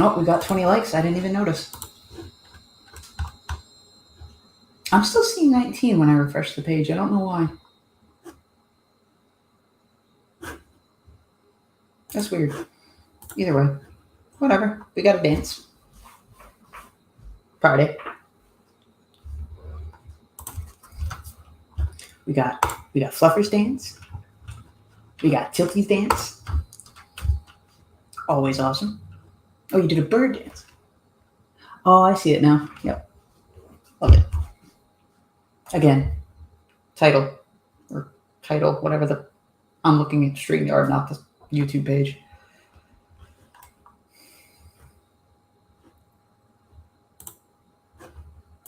Oh, we got 20 likes. I didn't even notice. I'm still seeing 19 when I refresh the page. I don't know why. That's weird. Either way, whatever. We got to dance. Friday. We got Fluffers dance. We got Tilties dance. Always awesome. Oh, you did a bird dance. Oh, I see it now. Yep. Love it. Again, title, whatever I'm looking at StreamYard, not the YouTube page.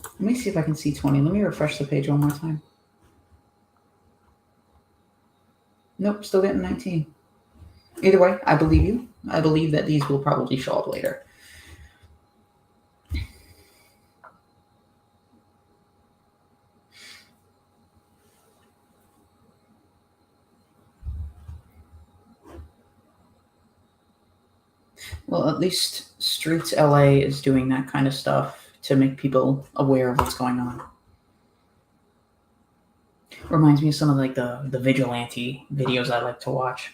Let me see if I can see 20. Let me refresh the page one more time. Nope, still getting 19. Either way, I believe you. I believe that these will probably show up later. Well, at least Streets LA is doing that kind of stuff to make people aware of what's going on. Reminds me of some of like the vigilante videos I like to watch.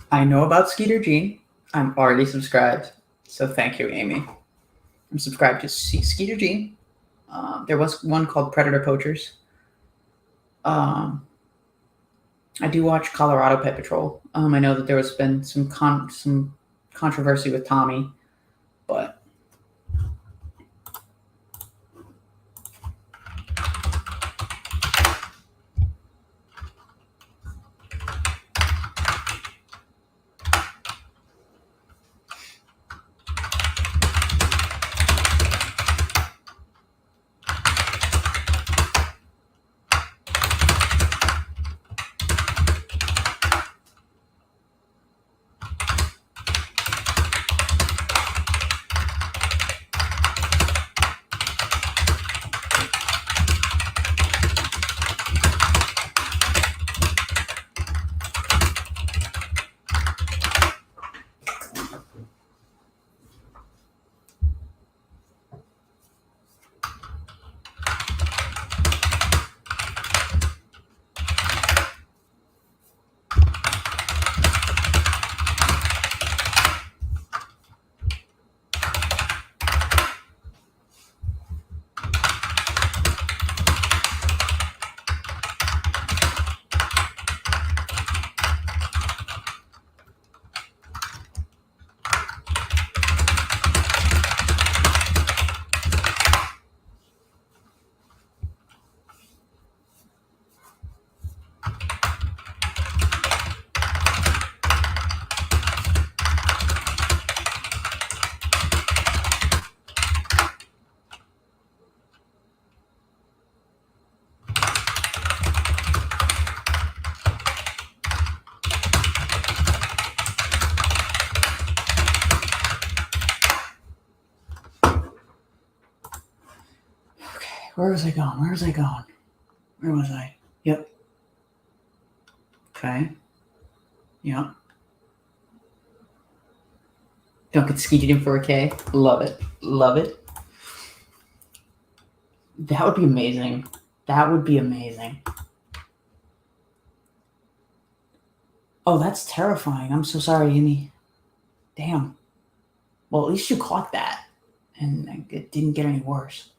I know about Skeeter Jean. I'm already subscribed. So thank you, Amy. I'm subscribed to Skeeter Jean. There was one called Predator Poachers. I do watch Colorado Pet Patrol. I know that there has been some controversy with Tommy, but where was I going? Where was I? Yep. Okay. Yep. Don't get skeeted in for a K. Love it. Love it. That would be amazing. That would be amazing. Oh, that's terrifying. I'm so sorry, Amy. Damn. Well, at least you caught that. and it didn't get any worse.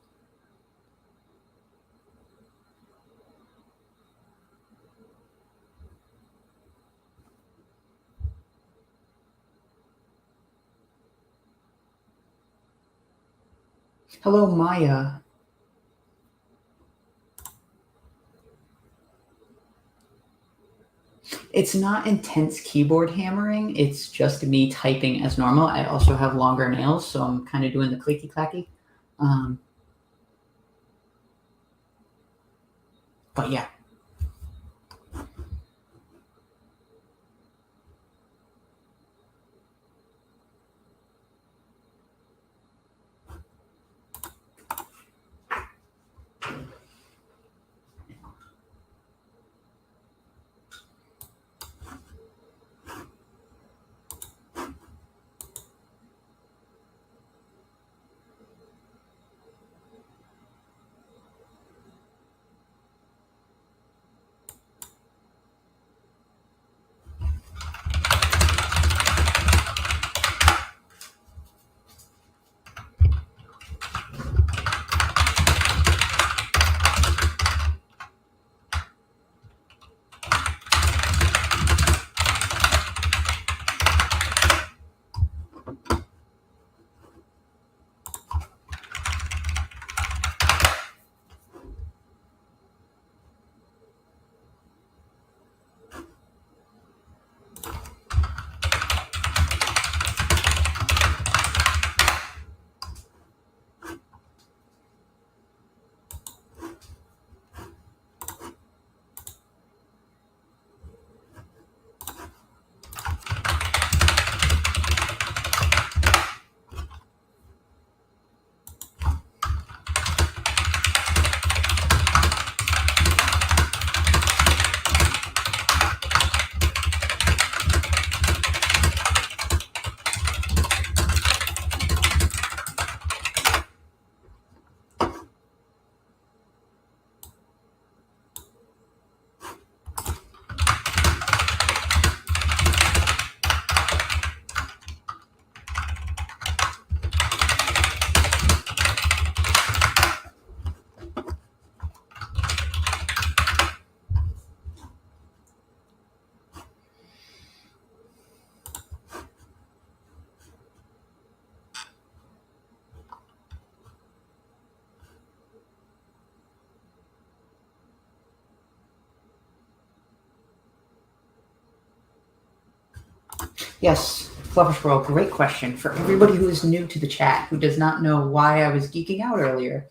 Hello, Maya. It's not intense keyboard hammering. It's just me typing as normal. I also have longer nails, so I'm kind of doing the clicky clacky. But yeah. Yes, Fluffish World, great question. For everybody who is new to the chat, who does not know why I was geeking out earlier,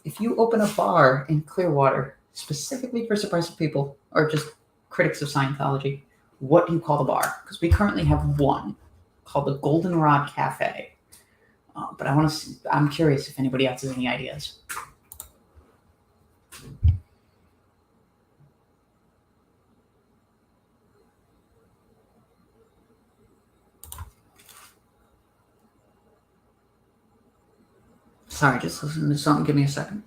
if you open a bar in Clearwater, specifically for suppressive people or just critics of Scientology, what do you call the bar? Because we currently have one called the Goldenrod Cafe. But I'm curious if anybody else has any ideas. Sorry, just listen to something. Give me a second.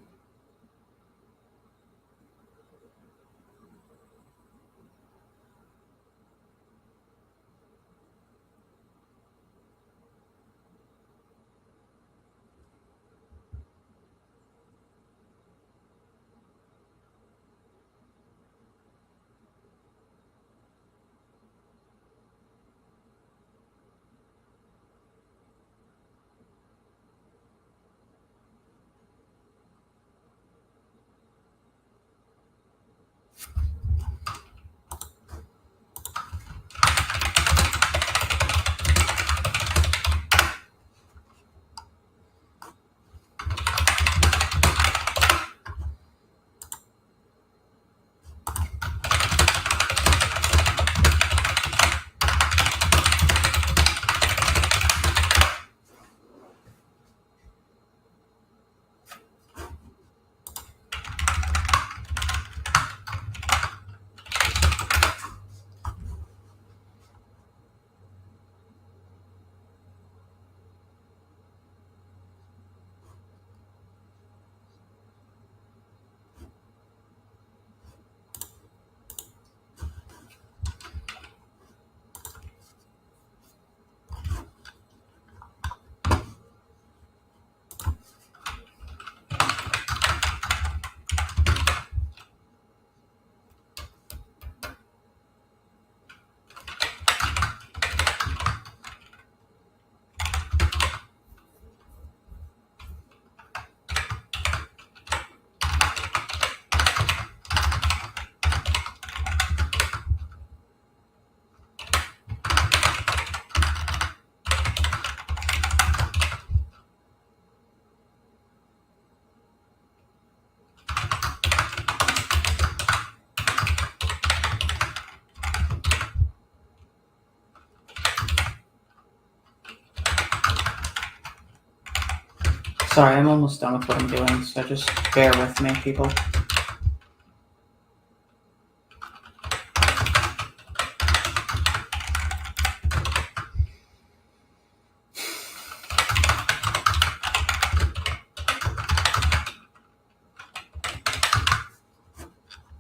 Sorry, I'm almost done with what I'm doing, so just bear with me, people.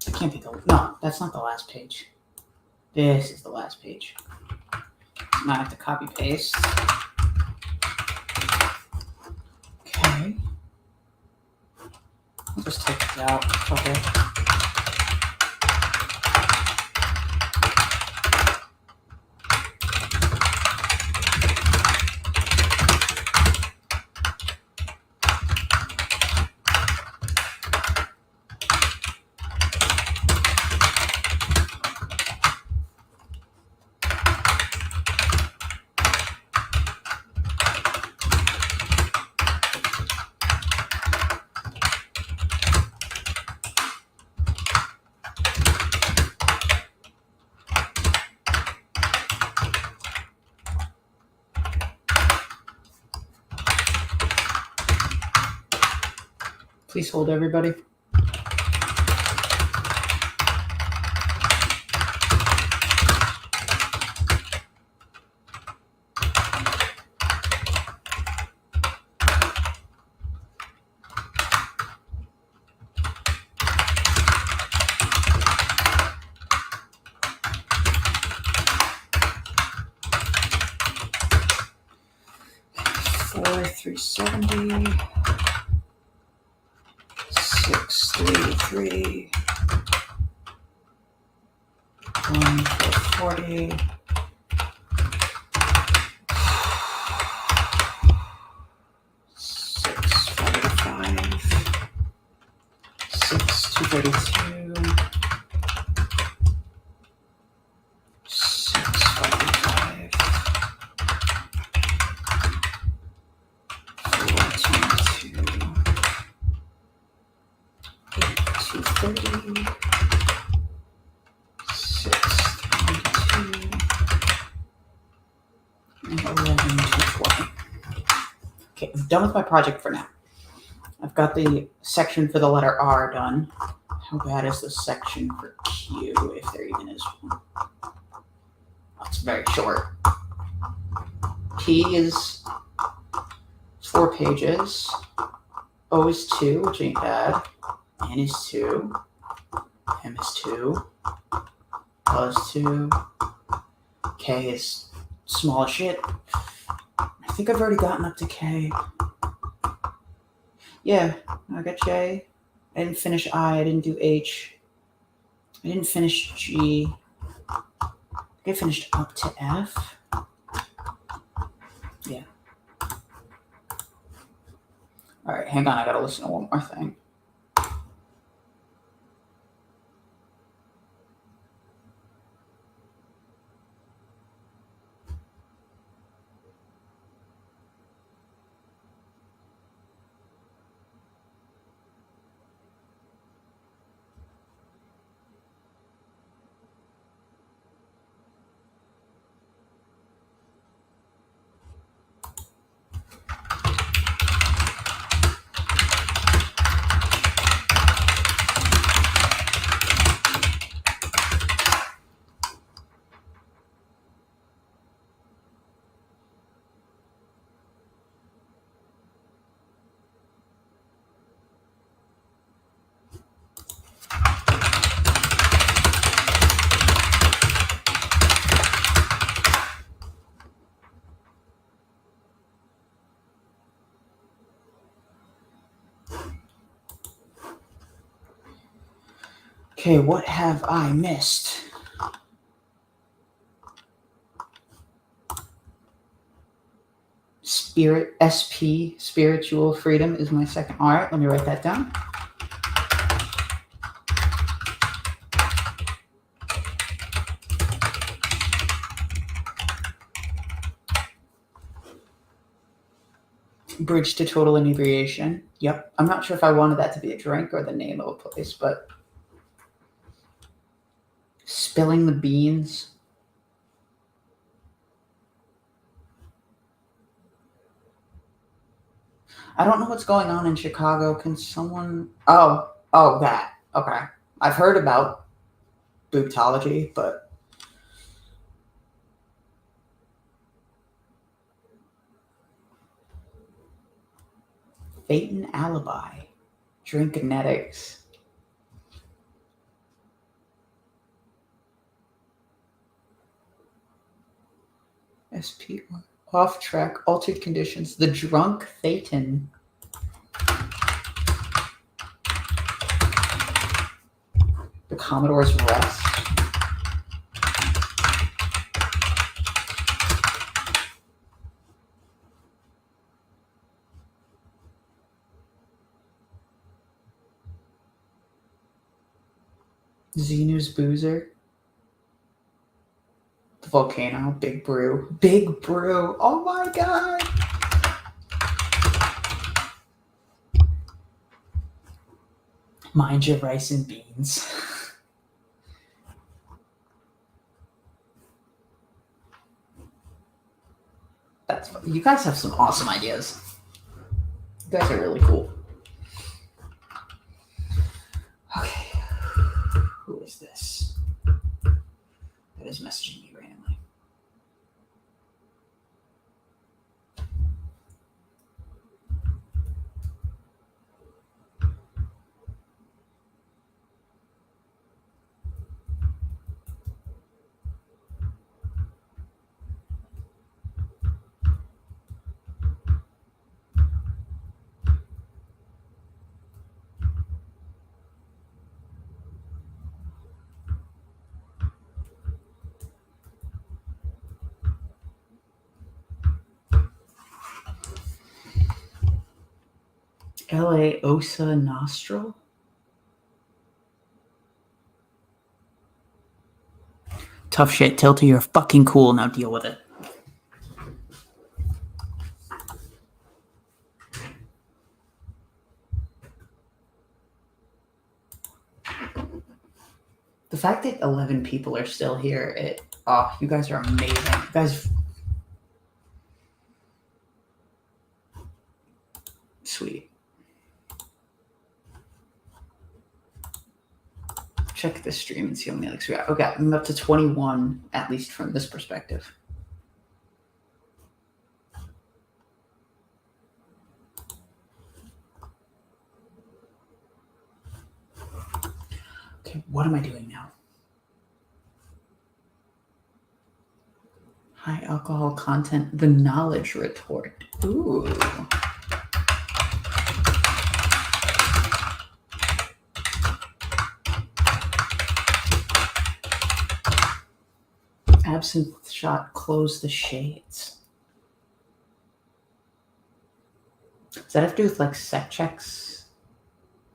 It can't be no, that's not the last page. This is the last page. Now I have to copy paste. Okay. I'll just take this out. Okay. Please hold, everybody. Four 370. 633. 1 440. 645. 6 232. 645. 422. 230. 632. And 11220. Okay, I'm done with my project for now. I've got the section for the letter R done. How bad is the section for Q, if there even is one? Oh, it's very short. P is 4 pages. O is 2, which ain't bad. N is 2. M is 2. L is 2. K is small as shit. I think I've already gotten up to K. Yeah, I got J. I didn't finish I. I didn't do H. I didn't finish G. I think I finished up to F. Yeah. All right, hang on. I gotta listen to one more thing. Okay, what have I missed? Spirit, SP, spiritual freedom is my second. All right, let me write that down. Bridge to total inebriation. Yep. I'm not sure if I wanted that to be a drink or the name of a place, but spilling the beans. I don't know what's going on in Chicago. Can someone... that. Okay. I've heard about bootology, but... Phaeton alibi. Drinkinetics. SP off track, altered conditions. The drunk Phaeton. The Commodore's rest. Xenu's Boozer. The Volcano. Big Brew. Big Brew. Oh my god. Mind your rice and beans. That's fun. You guys have some awesome ideas. You guys are really cool. Okay. Who is this? That is messaging me randomly. LA Osa Nostril? Tough shit, Tilty, you're fucking cool, now deal with it. The fact that 11 people are still here, you guys are amazing. You guys... Sweet. Check this stream and see how many likes we got. Okay, I'm up to 21, at least from this perspective. Okay, what am I doing now? High alcohol content, the knowledge retort. Ooh. Absinthe shot, close the shades. Does that have to do with like sec checks?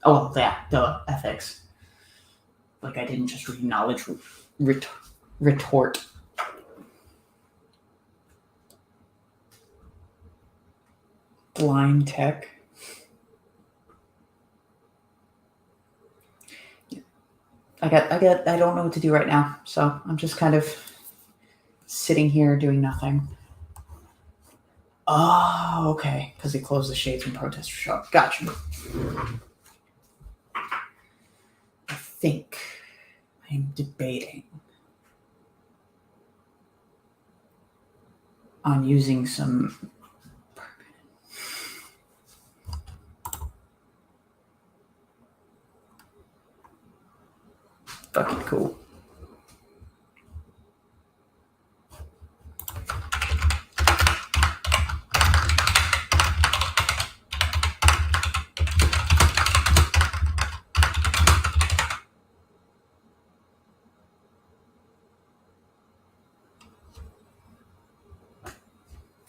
Oh, yeah, duh, ethics. Like I didn't just read knowledge retort. Blind tech. I don't know what to do right now, so I'm just kind of sitting here doing nothing. Oh, okay, because they closed the shades when protesters show up. Gotcha. I think I'm debating on using some fucking cool.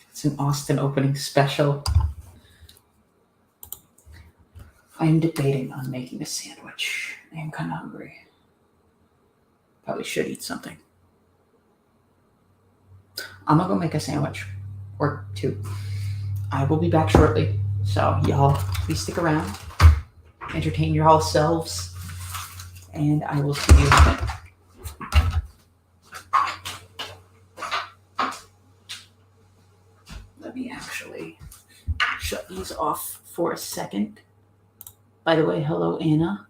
It's an Austin opening special. I am debating on making a sandwich. I am kind of hungry. Probably should eat something. I'm gonna go make a sandwich or two. I will be back shortly. So y'all, please stick around. Entertain your all selves. And I will see you in a minute. Let me actually shut these off for a second. By the way, hello, Anna.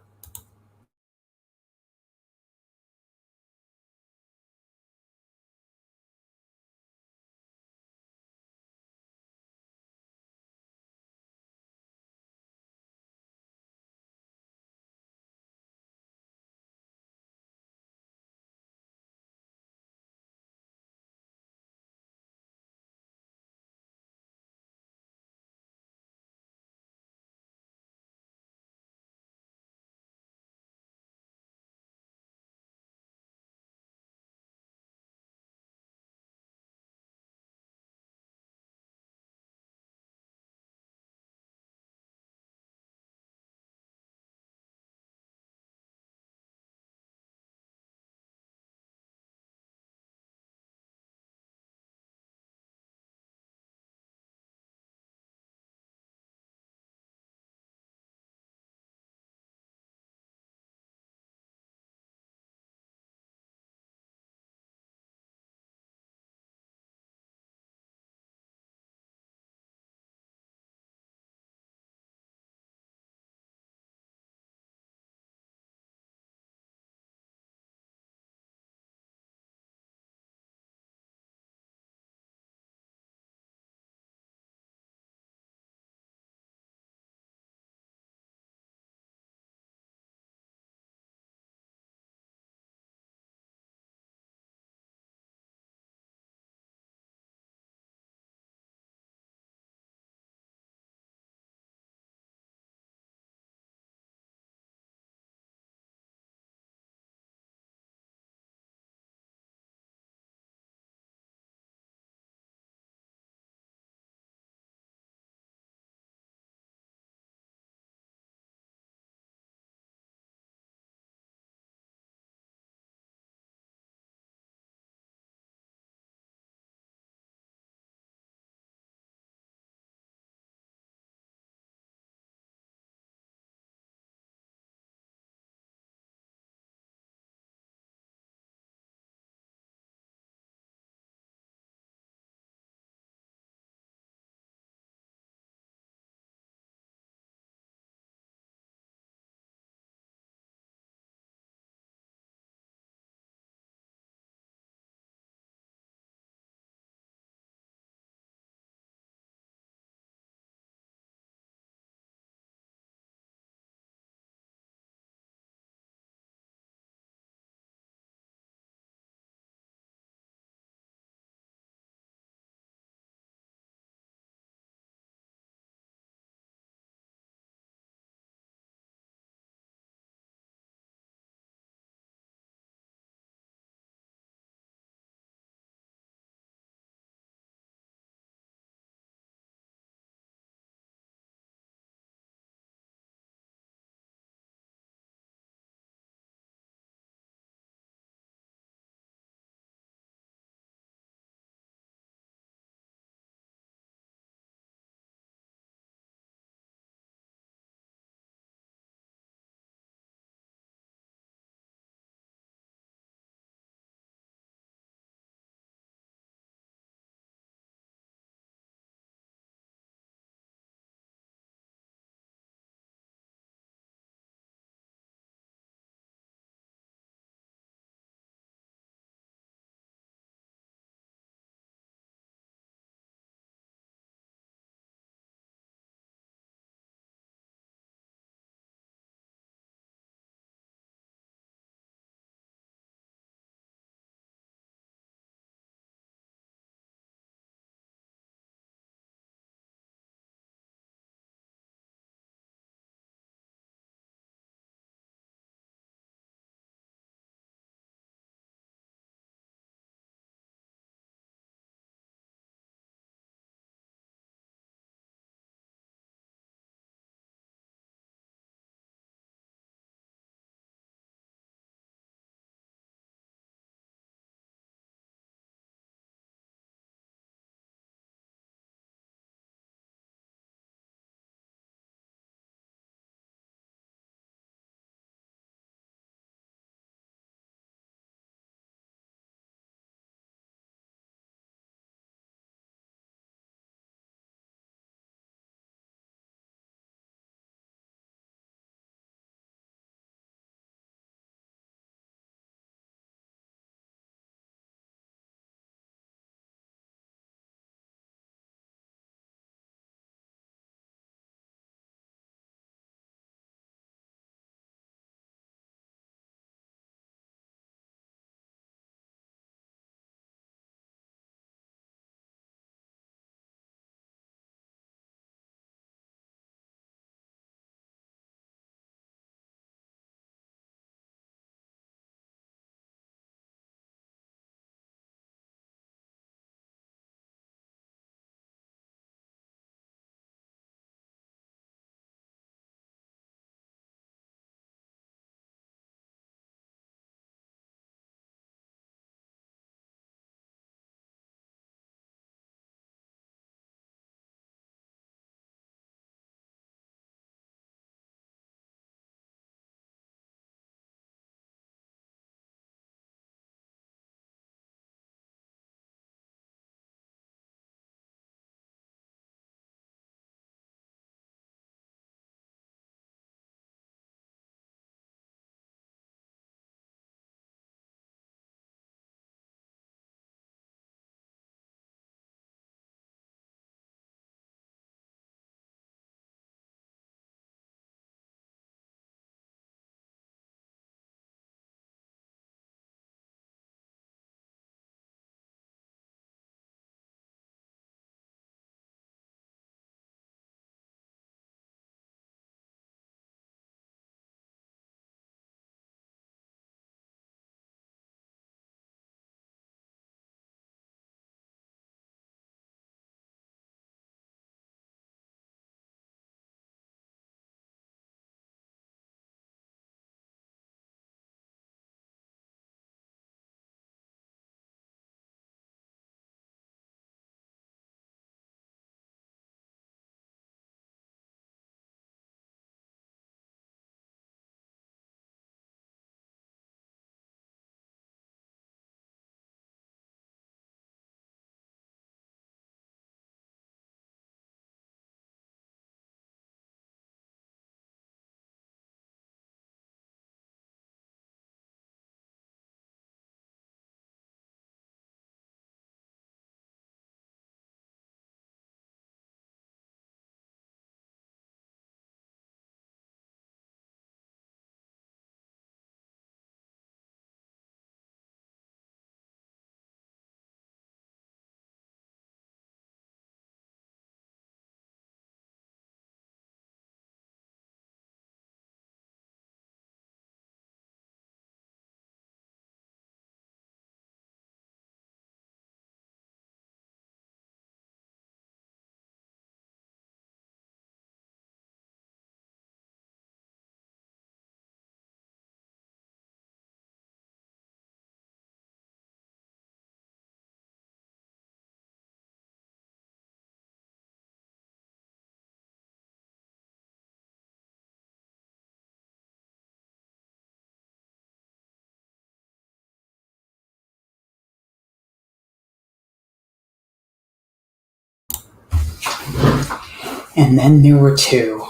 And then there were two.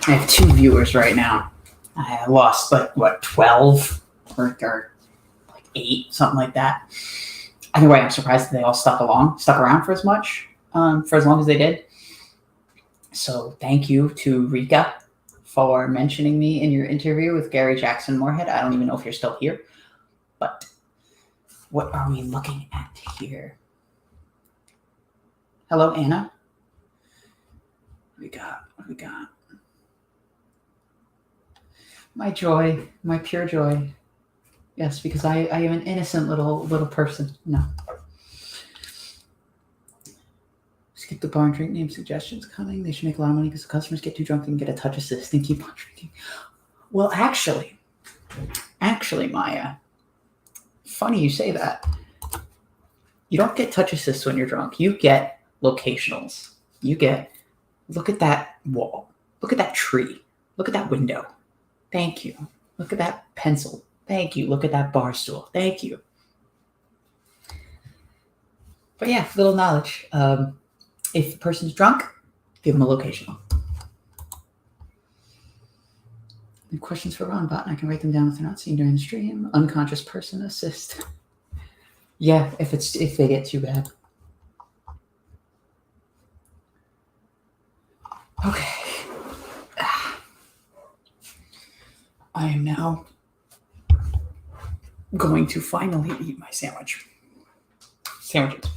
I have two viewers right now. I lost 12 or like 8, something like that. Either way, I'm surprised that they all stuck around for as long as they did. So thank you to Rika for mentioning me in your interview with Gary Jackson Moorhead. I don't even know if you're still here, but what are we looking at here? Hello, Anna. What do we got? My joy, my pure joy. Yes, because I am an innocent little person. No. Skip the bar and drink name suggestions coming. They should make a lot of money because the customers get too drunk and get a touch assist and keep on drinking. Well, actually, Maya, funny you say that. You don't get touch assists when you're drunk. You get locationals. Look at that wall. Look at that tree. Look at that window. Thank you. Look at that pencil. Thank you. Look at that bar stool. Thank you. But yeah, little knowledge. If the person's drunk, give them a locational. Any questions for Ron Bot? I can write them down if they're not seen during the stream. Unconscious person assist. Yeah, if they get too bad. Okay. I am now going to finally eat my sandwich. Sandwiches.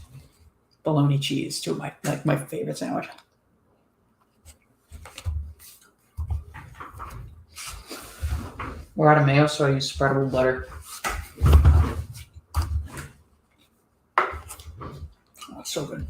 Bologna cheese, two of my favorite sandwich. We're out of mayo, so I use spreadable butter. Oh, it's so good.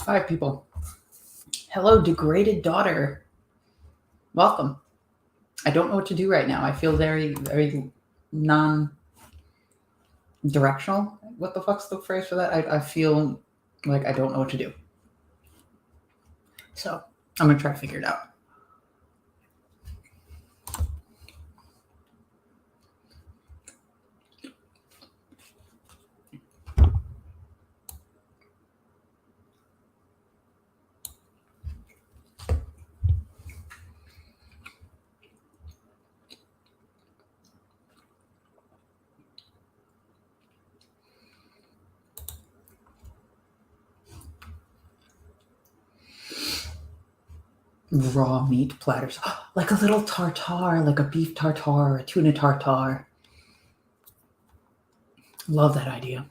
All right, people. Hello, degraded daughter. Welcome. I don't know what to do right now. I feel very, very non-directional. What the fuck's the phrase for that? I feel like I don't know what to do. So I'm going to try to figure it out. Raw meat platters. Like a little tartare, like a beef tartare, a tuna tartare. Love that idea.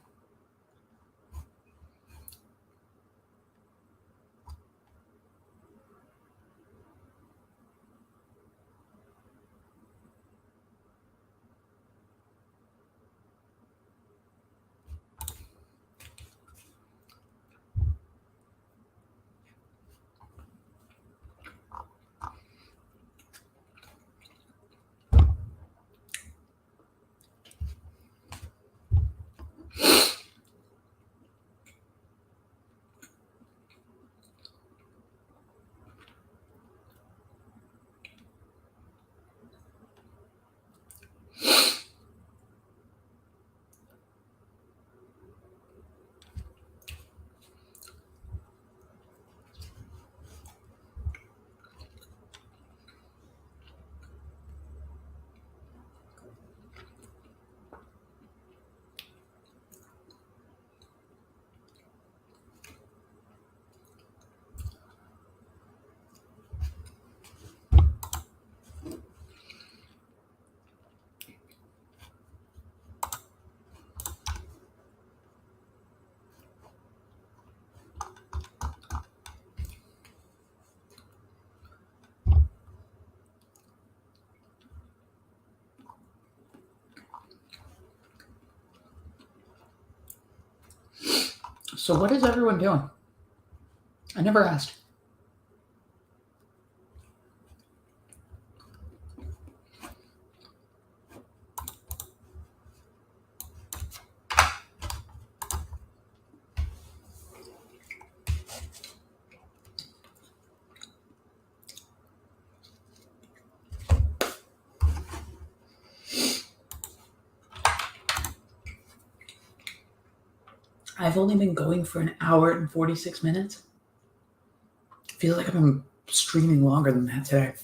So what is everyone doing? I never asked. I've only been going for an hour and 46 minutes. Feels like I've been streaming longer than that today.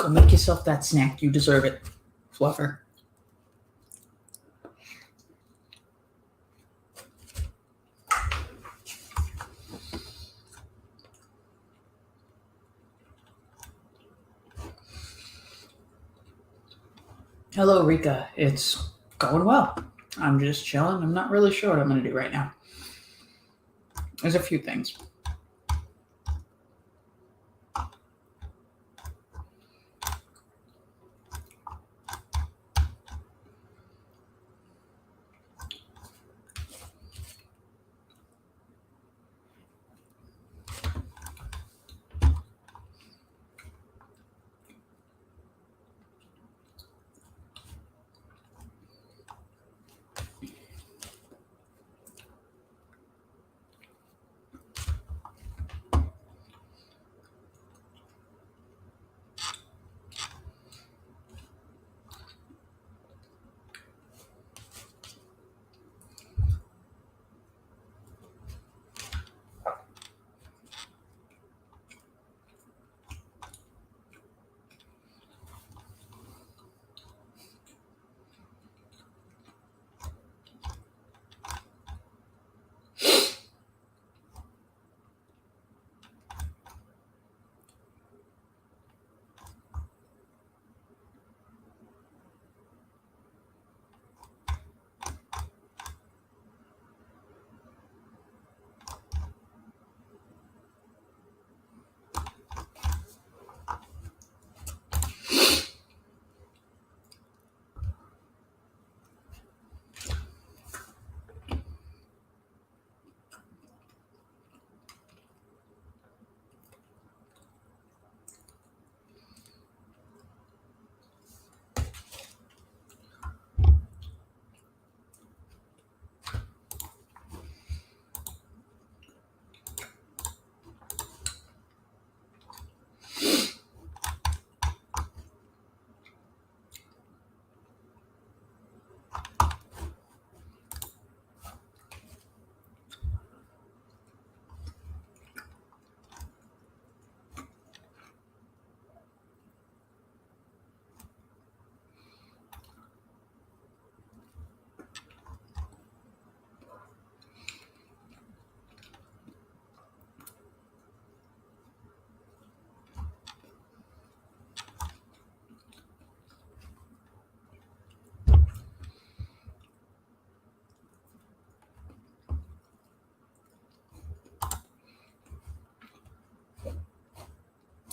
Go make yourself that snack. You deserve it, Fluffer. Hello, Rika. It's going well. I'm just chilling. I'm not really sure what I'm going to do right now. There's a few things.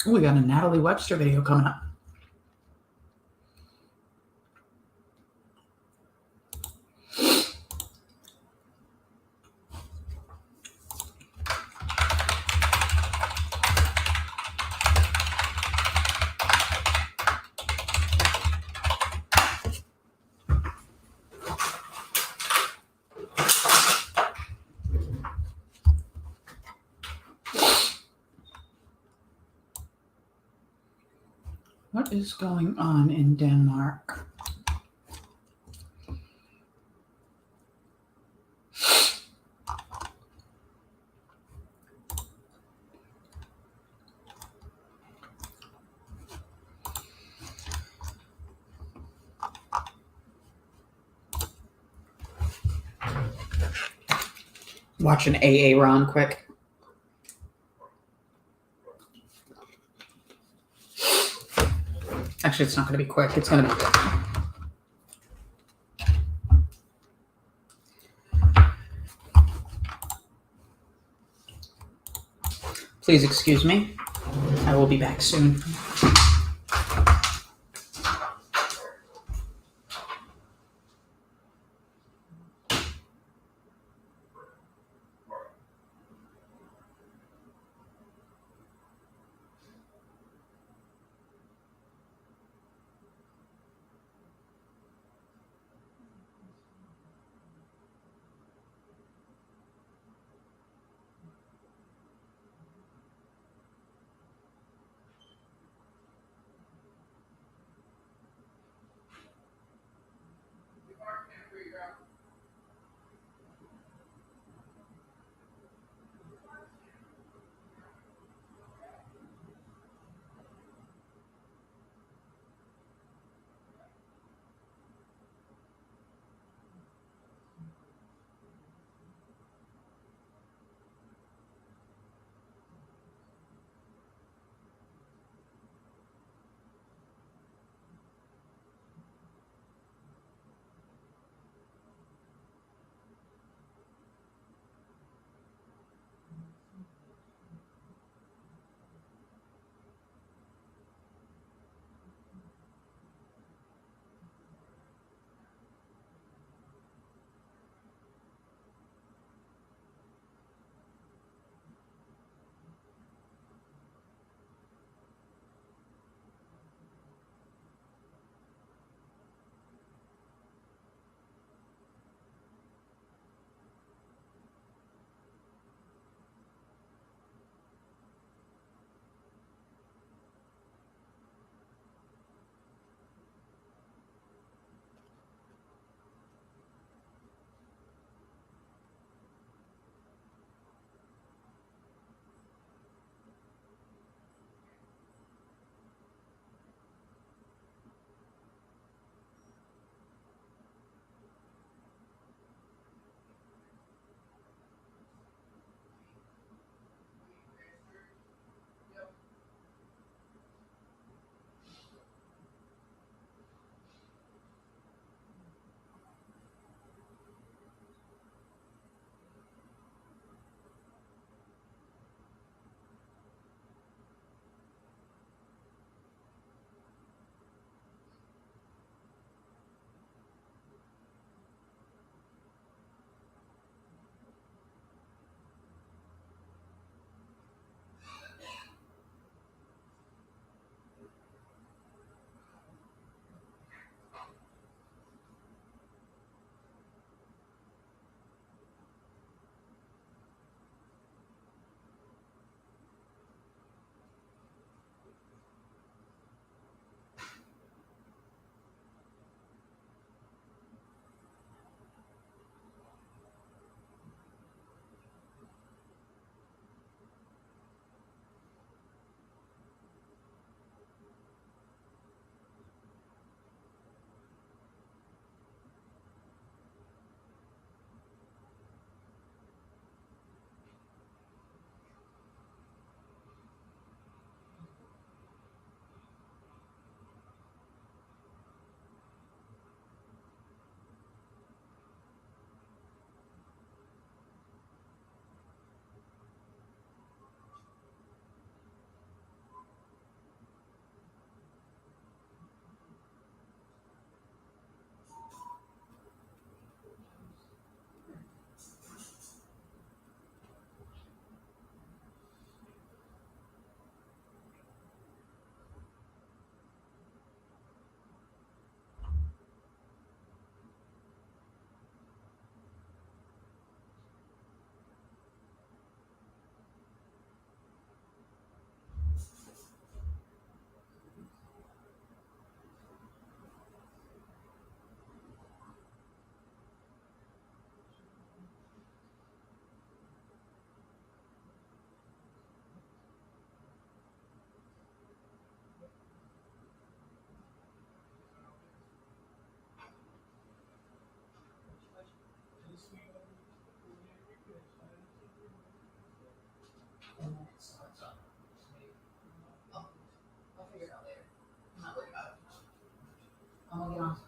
Oh, we got a Natalie Webster video coming up. What is going on in Denmark? Watch an AA Ron quick. Actually, it's not going to be quick. It's going to be quick. Please excuse me. I will be back soon.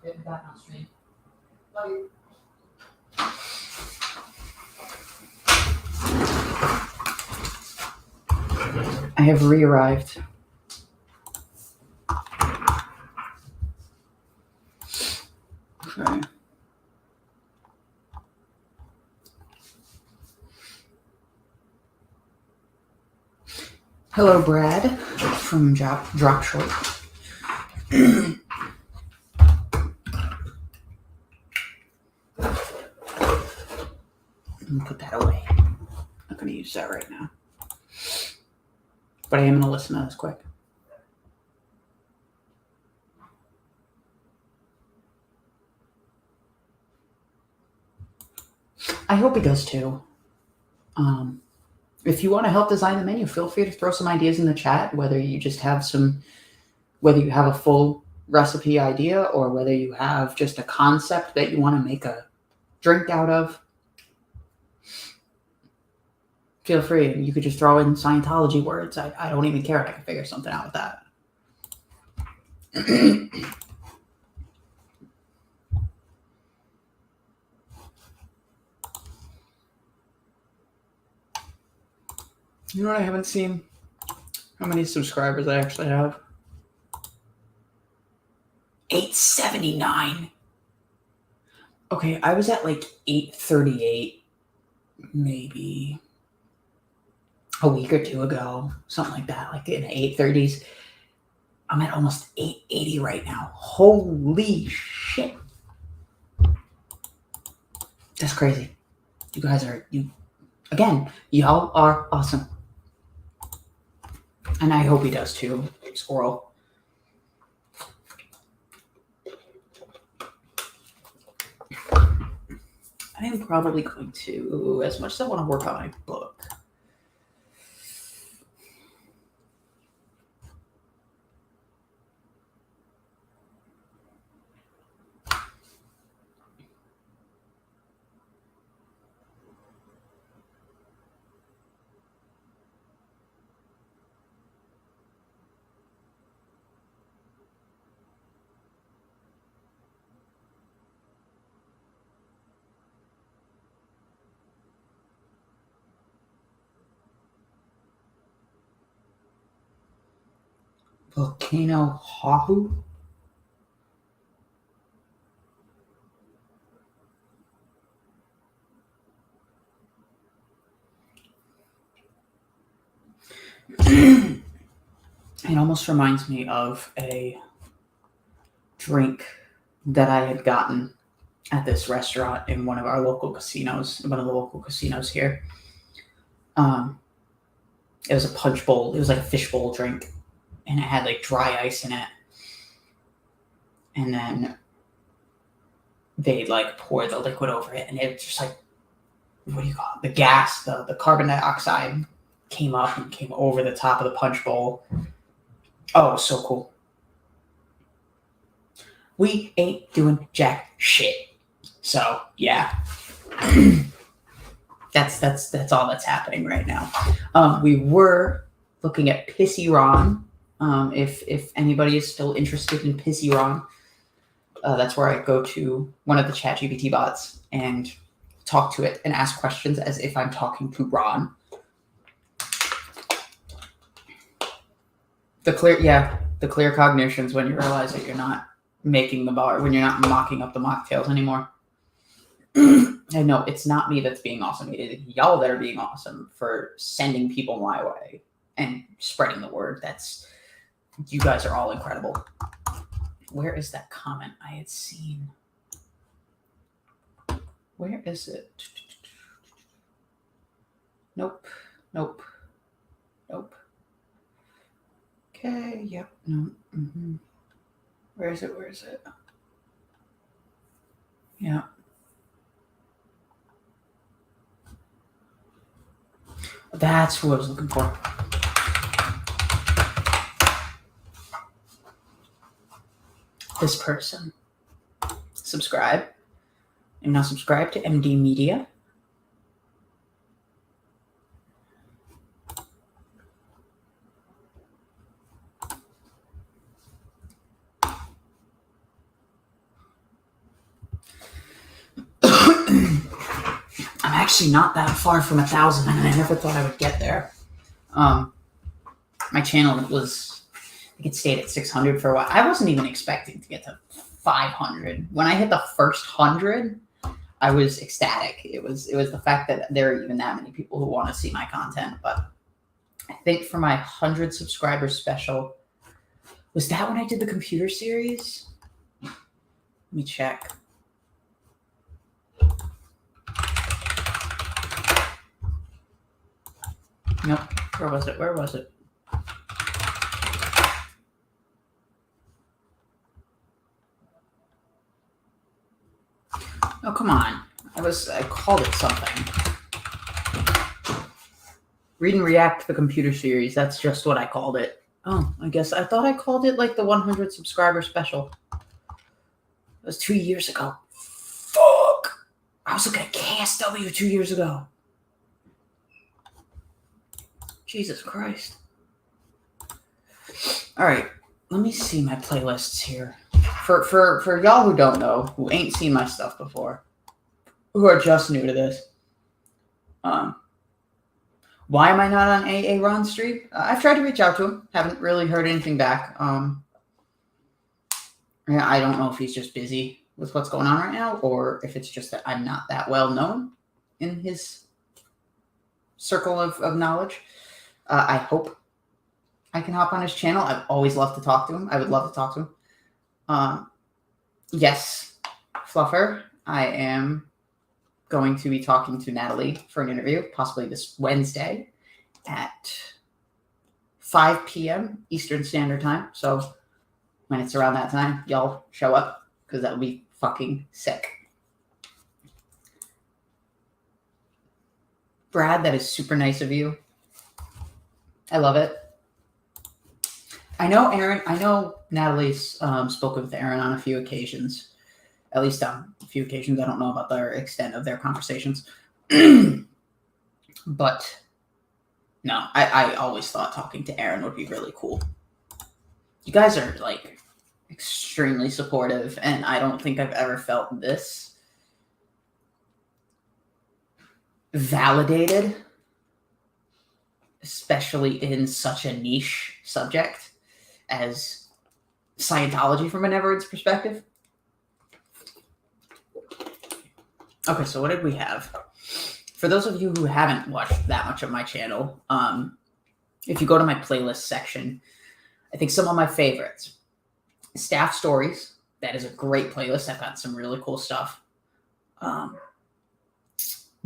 Getting back on stream. Love you. I have re-arrived. Okay. Hello, Brad from Drop Short. Let me put that away. I'm not going to use that right now. But I am going to listen to this quick. I hope he does too. If you want to help design the menu, feel free to throw some ideas in the chat, whether you have a full recipe idea or whether you have just a concept that you want to make a drink out of. Feel free. You could just throw in Scientology words. I don't even care. I can figure something out with that. You know what I haven't seen? How many subscribers I actually have? 879. Okay, I was at like 838 maybe a week or two ago, something like that, like in the 830s. I'm at almost 880 right now. Holy shit. That's crazy. You guys are, y'all are awesome. And I hope he does too, Squirrel. I am probably going to, as much as I want to work on my book, Volcano Hahu. It almost reminds me of a drink that I had gotten at this restaurant in one of the local casinos here. It was a punch bowl. It was like a fishbowl drink, and it had like dry ice in it. And then they'd like pour the liquid over it, and it just like, what do you call it? The gas, the carbon dioxide came up and came over the top of the punch bowl. Oh, it was so cool. We ain't doing jack shit. So yeah. That's all that's happening right now. We were looking at Pissy Ron. If anybody is still interested in Pissy Ron, that's where I go to one of the ChatGPT bots and talk to it and ask questions as if I'm talking to Ron. The clear cognitions when you realize that you're not making the bar, when you're not mocking up the mocktails anymore. I know it's not me that's being awesome. It is y'all that are being awesome for sending people my way and spreading the word. You guys are all incredible. Where is that comment I had seen? Where is it? Nope. Okay, yep, no. Mm-hmm. Where is it? Yeah. That's who I was looking for. This person. Subscribe. And now subscribe to MD Media. I'm actually not that far from 1,000, and I never thought I would get there. My channel was, I think it stayed at 600 for a while. I wasn't even expecting to get to 500. When I hit the first 100, I was ecstatic. It was the fact that there are even that many people who want to see my content. But I think for my 100 subscribers special, was that when I did the computer series? Let me check. Nope. Where was it? Where was it? Oh, come on. I called it something. Read and React, the computer series. That's just what I called it. Oh, I guess I thought I called it like the 100 subscriber special. It was 2 years ago. Fuck! I was looking at KSW 2 years ago. Jesus Christ. All right, let me see my playlists here. For y'all who don't know, who ain't seen my stuff before, who are just new to this, why am I not on AA Ron Street? I've tried to reach out to him. Haven't really heard anything back. Yeah, I don't know if he's just busy with what's going on right now, or if it's just that I'm not that well known in his circle of knowledge. I hope I can hop on his channel. I've always loved to talk to him. I would love to talk to him. Yes, Fluffer, I am going to be talking to Natalie for an interview, possibly this Wednesday at 5 p.m. Eastern Standard Time. So when it's around that time, y'all show up because that would be fucking sick. Brad, that is super nice of you. I love it. I know Aaron. I know Natalie's spoken with Aaron on a few occasions, at least on a few occasions. I don't know about the extent of their conversations, but no, I always thought talking to Aaron would be really cool. You guys are like extremely supportive, and I don't think I've ever felt this validated, especially in such a niche subject as Scientology from a Neverend's perspective. Okay, so what did we have? For those of you who haven't watched that much of my channel, if you go to my playlist section, I think some of my favorites. Staff Stories. That is a great playlist. I've got some really cool stuff.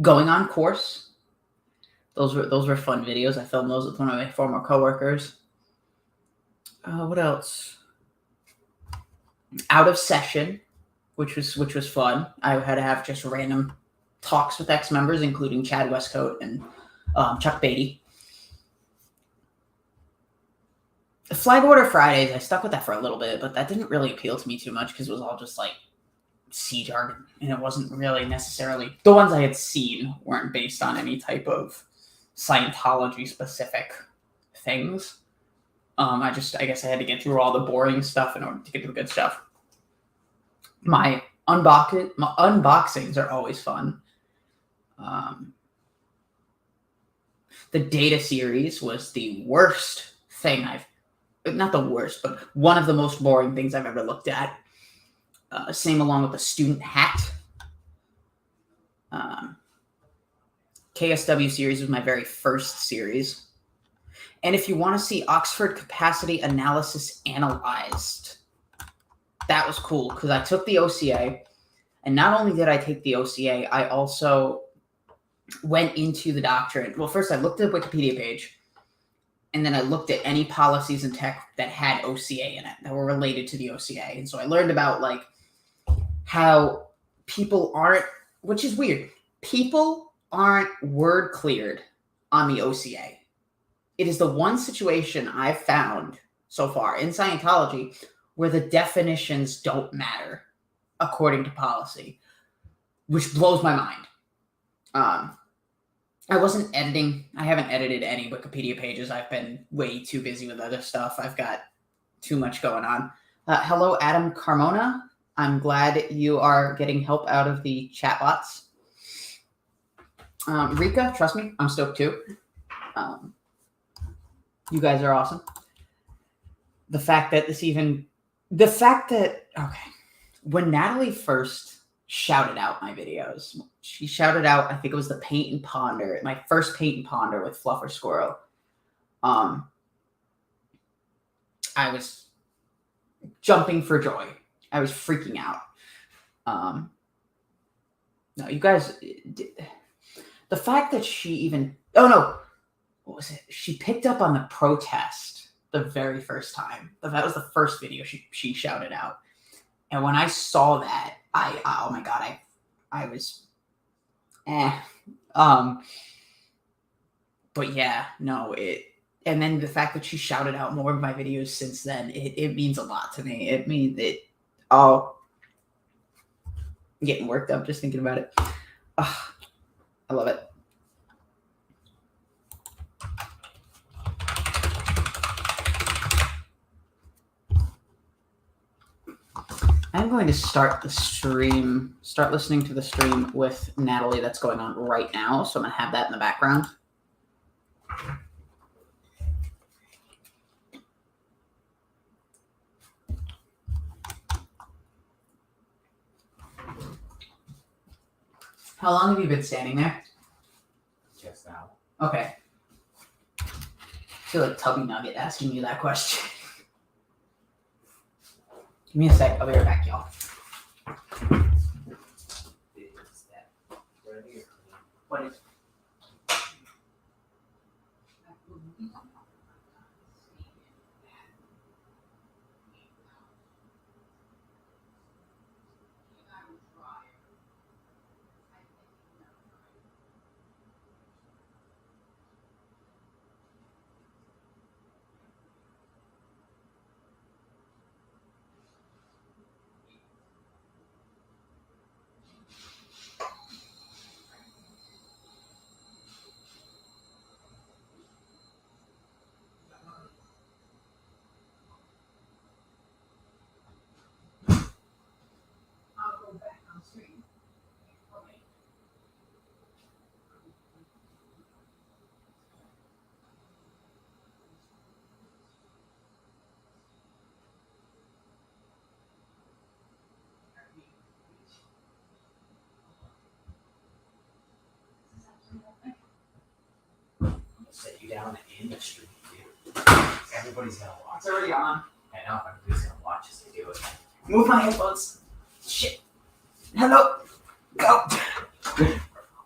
Going on Course. Those were fun videos. I filmed those with one of my former coworkers. What else? Out of Session, which was fun. I had to have just random talks with ex-members, including Chad Westcoat and Chuck Beatty. The Flag Order Fridays, I stuck with that for a little bit, but that didn't really appeal to me too much because it was all just like sea jargon, and it wasn't really necessarily, the ones I had seen weren't based on any type of Scientology specific things. I guess I had to get through all the boring stuff in order to get to the good stuff. My unboxings are always fun. The Data series was the worst thing not the worst, but one of the most boring things I've ever looked at. Same along with the Student Hat. KSW series was my very first series. And if you want to see Oxford Capacity Analysis analyzed, that was cool because I took the OCA, and not only did I take the OCA, I also went into the doctrine. Well, first I looked at the Wikipedia page, and then I looked at any policies in tech that had OCA in it, that were related to the OCA. And so I learned about like how people aren't, which is weird, people aren't word cleared on the OCA. It is the one situation I've found so far in Scientology where the definitions don't matter according to policy, which blows my mind. I wasn't editing. I haven't edited any Wikipedia pages. I've been way too busy with other stuff. I've got too much going on. Hello, Adam Carmona. I'm glad you are getting help out of the chatbots. Rika, trust me, I'm stoked too. You guys are awesome. The fact that okay, when Natalie first shouted out my videos, she shouted out, I think it was the paint and ponder, my first paint and ponder with Fluffer Squirrel. I was jumping for joy. I was freaking out. No, you guys, the fact that she even, oh no, what was it? She picked up on the protest the very first time. That was the first video she shouted out. And when I saw that, oh my God, I was, but yeah, no, and then the fact that she shouted out more of my videos since then, it means a lot to me. It means I'm getting worked up just thinking about it. I love it. I'm going to start listening to the stream with Natalie that's going on right now. So I'm going to have that in the background. How long have you been standing there? Just now. Okay. I feel like Tubby Nugget asking you that question. Give me a sec. I'll be right back, y'all. Is that ready? What is? Set you down in the street, dude. Everybody's gonna watch. It's already on. I know, everybody's gonna watch as they do it. Move my headphones. Shit. Hello. Go.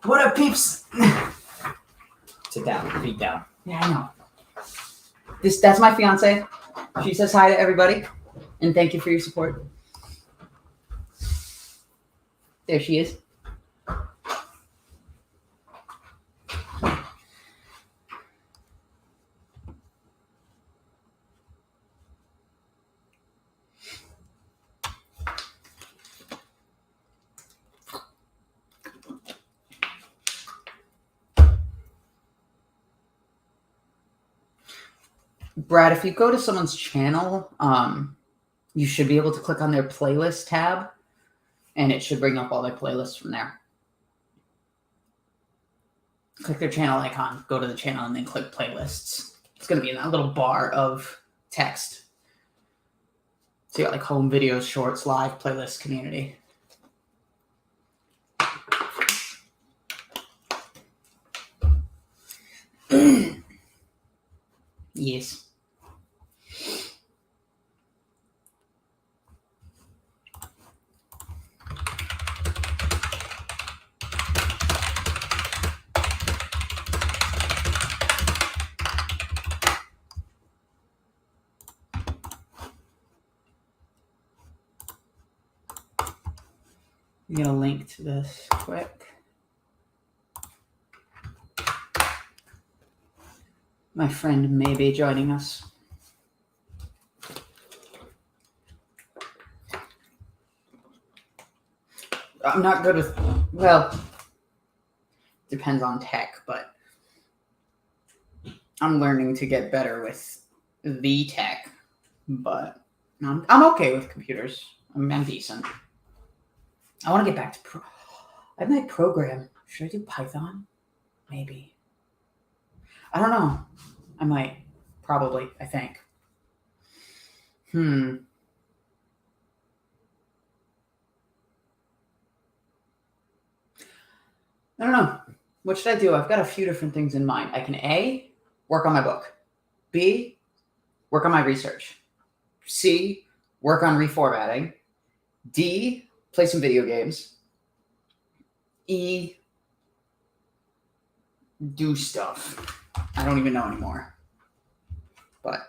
What up, peeps? Sit down, feet down. Yeah, I know. That's my fiance. She says hi to everybody, and thank you for your support. There she is. Brad, if you go to someone's channel, you should be able to click on their playlist tab, and it should bring up all their playlists from there. Click their channel icon, go to the channel, and then click playlists. It's going to be in that little bar of text. So you got like home videos, shorts, live, playlist, community. Yes. I'm going to link to this quick. My friend may be joining us. I'm not good with, well, depends on tech, but I'm learning to get better with the tech, but I'm okay with computers. I'm decent. I want to get back to I might program. Should I do Python? Maybe. I don't know. I might. Probably, I think. I don't know. What should I do? I've got a few different things in mind. I can A, work on my book. B, work on my research. C, work on reformatting. D, play some video games. E, do stuff. I don't even know anymore. But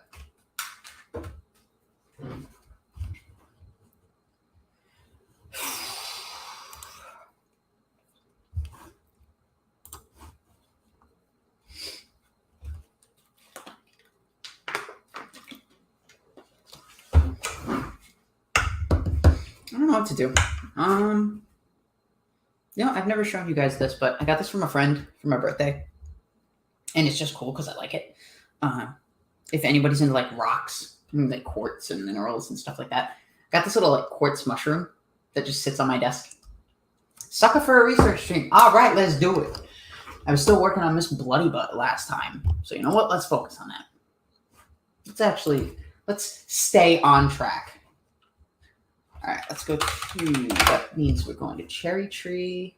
I don't know what to do. I've never shown you guys this, but I got this from a friend for my birthday, and it's just cool because I like it. If anybody's into like rocks, like quartz and minerals and stuff like that, I got this little like quartz mushroom that just sits on my desk. Sucker for a research stream. All right, let's do it. I was still working on Miss Bloody Butt last time, so you know what? Let's focus on that. Let's stay on track. All right, let's go to, that means we're going to Cherry Tree.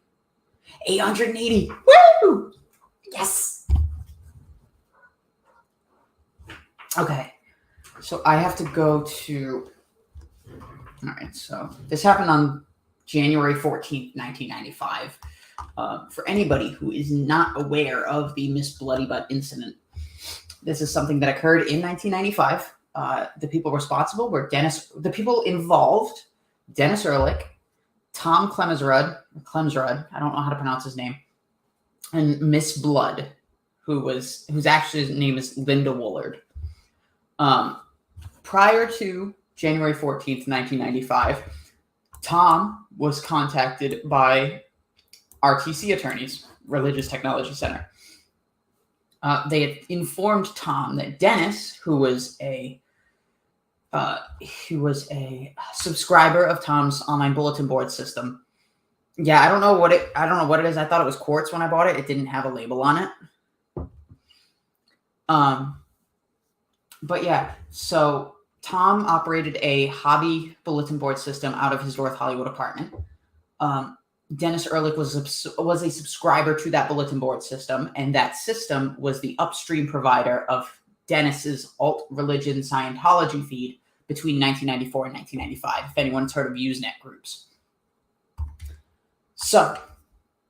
880. Woo! Yes! Okay, so I have to go to, all right, so this happened on January 14th, 1995. For anybody who is not aware of the Miss Bloody Butt incident, this is something that occurred in 1995. The people responsible were the people involved, Dennis Ehrlich, Tom Clemsrud, I don't know how to pronounce his name, and Miss Blood, whose actual name is Linda Woolard. Prior to January 14th, 1995, Tom was contacted by RTC attorneys, Religious Technology Center. They had informed Tom that Dennis, who was a subscriber of Tom's online bulletin board system. Yeah, I don't know what it is. I thought it was quartz when I bought it. It didn't have a label on it. But yeah, so Tom operated a hobby bulletin board system out of his North Hollywood apartment. Dennis Ehrlich was a subscriber to that bulletin board system, and that system was the upstream provider of Dennis's alt religion Scientology feed between 1994 and 1995, if anyone's heard of Usenet groups. So,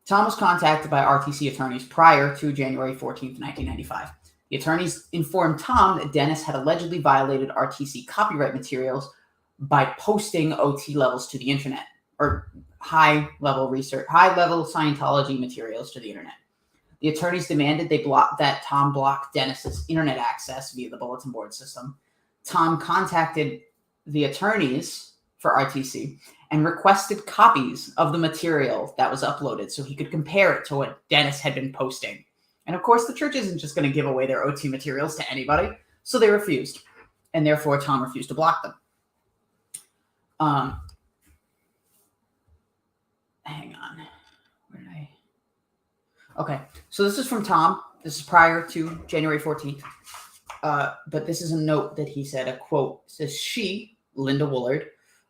Tom was contacted by RTC attorneys prior to January 14th, 1995. The attorneys informed Tom that Dennis had allegedly violated RTC copyright materials by posting OT levels to the internet, or high-level Scientology materials to the internet. The attorneys demanded that Tom block Dennis's internet access via the bulletin board system. Tom contacted the attorneys for RTC and requested copies of the material that was uploaded so he could compare it to what Dennis had been posting. And of course, the church isn't just going to give away their OT materials to anybody, so they refused. And therefore, Tom refused to block them. Hang on. Where did I? Okay, so this is from Tom. This is prior to January 14th. But this is a note that he said, a quote, says, she, Linda Woolard,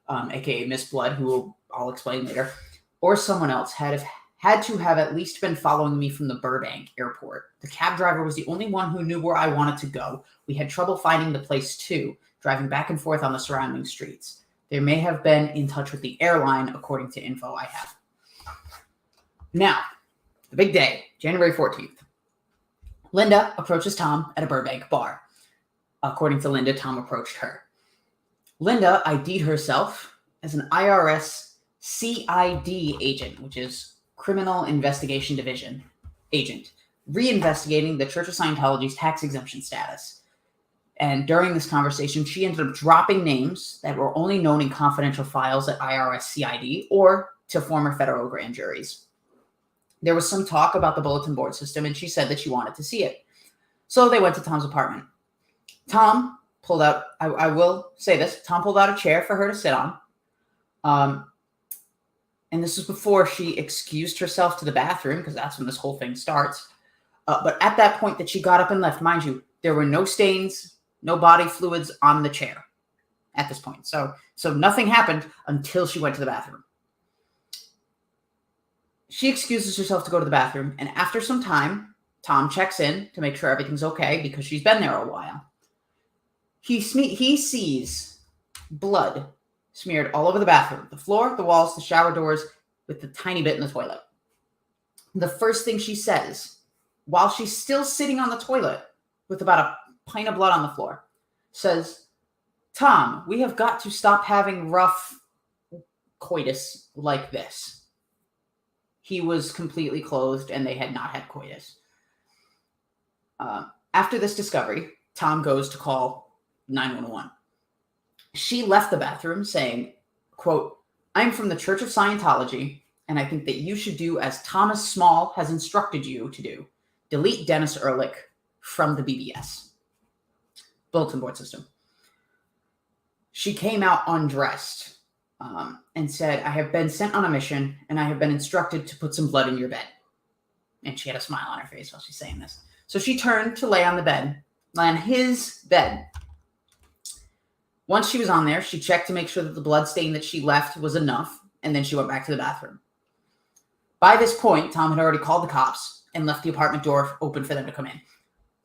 aka Miss Blood, who I'll explain later, or someone else had to have at least been following me from the Burbank airport. The cab driver was the only one who knew where I wanted to go. We had trouble finding the place too, driving back and forth on the surrounding streets. They may have been in touch with the airline, according to info I have. Now, the big day, January 14th. Linda approaches Tom at a Burbank bar. According to Linda, Tom approached her. Linda ID'd herself as an IRS CID agent, which is Criminal Investigation Division agent, reinvestigating the Church of Scientology's tax exemption status. And during this conversation, she ended up dropping names that were only known in confidential files at IRS CID or to former federal grand juries. There was some talk about the bulletin board system, and she said that she wanted to see it. So they went to Tom's apartment. Tom pulled out, I will say this, Tom pulled out a chair for her to sit on. And this was before she excused herself to the bathroom, because that's when this whole thing starts. But at that point that she got up and left, mind you, there were no stains, no body fluids on the chair at this point. So nothing happened until she went to the bathroom. She excuses herself to go to the bathroom, and after some time, Tom checks in to make sure everything's okay because she's been there a while. He sees blood smeared all over the bathroom, the floor, the walls, the shower doors, with the tiny bit in the toilet. The first thing she says, while she's still sitting on the toilet with about a pint of blood on the floor, says, "Tom, we have got to stop having rough coitus like this." He was completely clothed and they had not had coitus. After this discovery, Tom goes to call 911. She left the bathroom saying, quote, "I'm from the Church of Scientology, and I think that you should do as Thomas Small has instructed you to do. Delete Dennis Ehrlich from the BBS, bulletin board system." She came out undressed and said, "I have been sent on a mission, and I have been instructed to put some blood in your bed." And she had a smile on her face while she's saying this. So she turned to lay on his bed. Once she was on there, she checked to make sure that the blood stain that she left was enough, and then she went back to the bathroom. By this point, Tom had already called the cops and left the apartment door open for them to come in.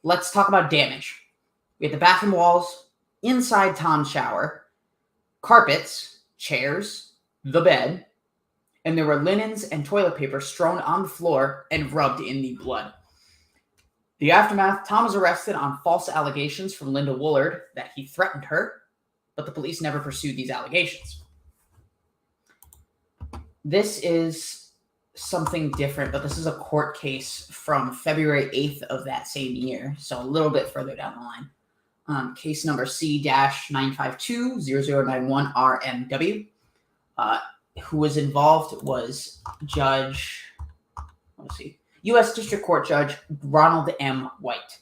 Let's talk about damage. We had the bathroom walls, inside Tom's shower, carpets, chairs, the bed, and there were linens and toilet paper strewn on the floor and rubbed in the blood. The aftermath, Tom was arrested on false allegations from Linda Woolard that he threatened her, but the police never pursued these allegations. This is something different, but this is a court case from February 8th of that same year, so a little bit further down the line. Case number C-952-0091-RMW. Who was involved was U.S. District Court Judge Ronald M. White.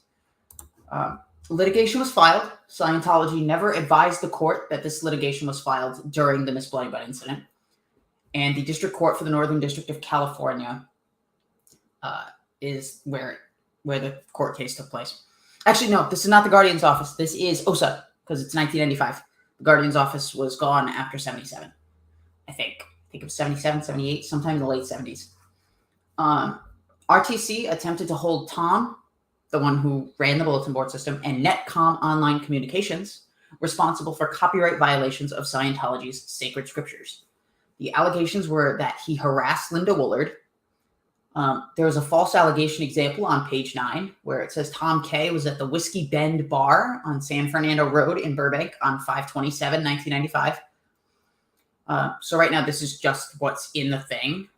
Litigation was filed. Scientology never advised the court that this litigation was filed during the Miss Bloody Butt incident. And the District Court for the Northern District of California is where the court case took place. Actually, no, this is not the Guardian's office. This is OSA, because it's 1995. The Guardian's office was gone after 77. I think it was 77, 78, sometime in the late 70s. RTC attempted to hold Tom, the one who ran the bulletin board system, and Netcom Online Communications responsible for copyright violations of Scientology's sacred scriptures. The allegations were that he harassed Linda Woolard. There was a false allegation example on page 9 where it says Tom K. was at the Whiskey Bend Bar on San Fernando Road in Burbank on 5/27/1995. So right now, this is just what's in the thing.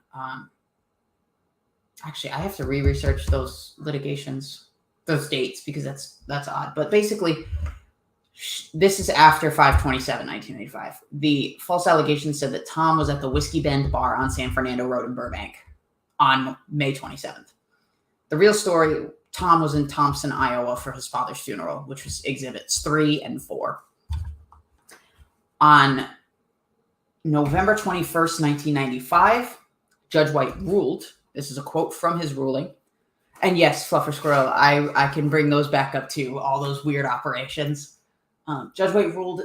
Actually, I have to re-research those litigations, those dates, because that's odd. But basically, this is after 5/27/1995. The false allegation said that Tom was at the Whiskey Bend Bar on San Fernando Road in Burbank on May 27th. The real story, Tom was in Thompson, Iowa for his father's funeral, which was exhibits 3 and 4. On November 21st, 1995, Judge White ruled, this is a quote from his ruling, and yes, Fluffer Squirrel, I can bring those back up too, all those weird operations. Judge White ruled,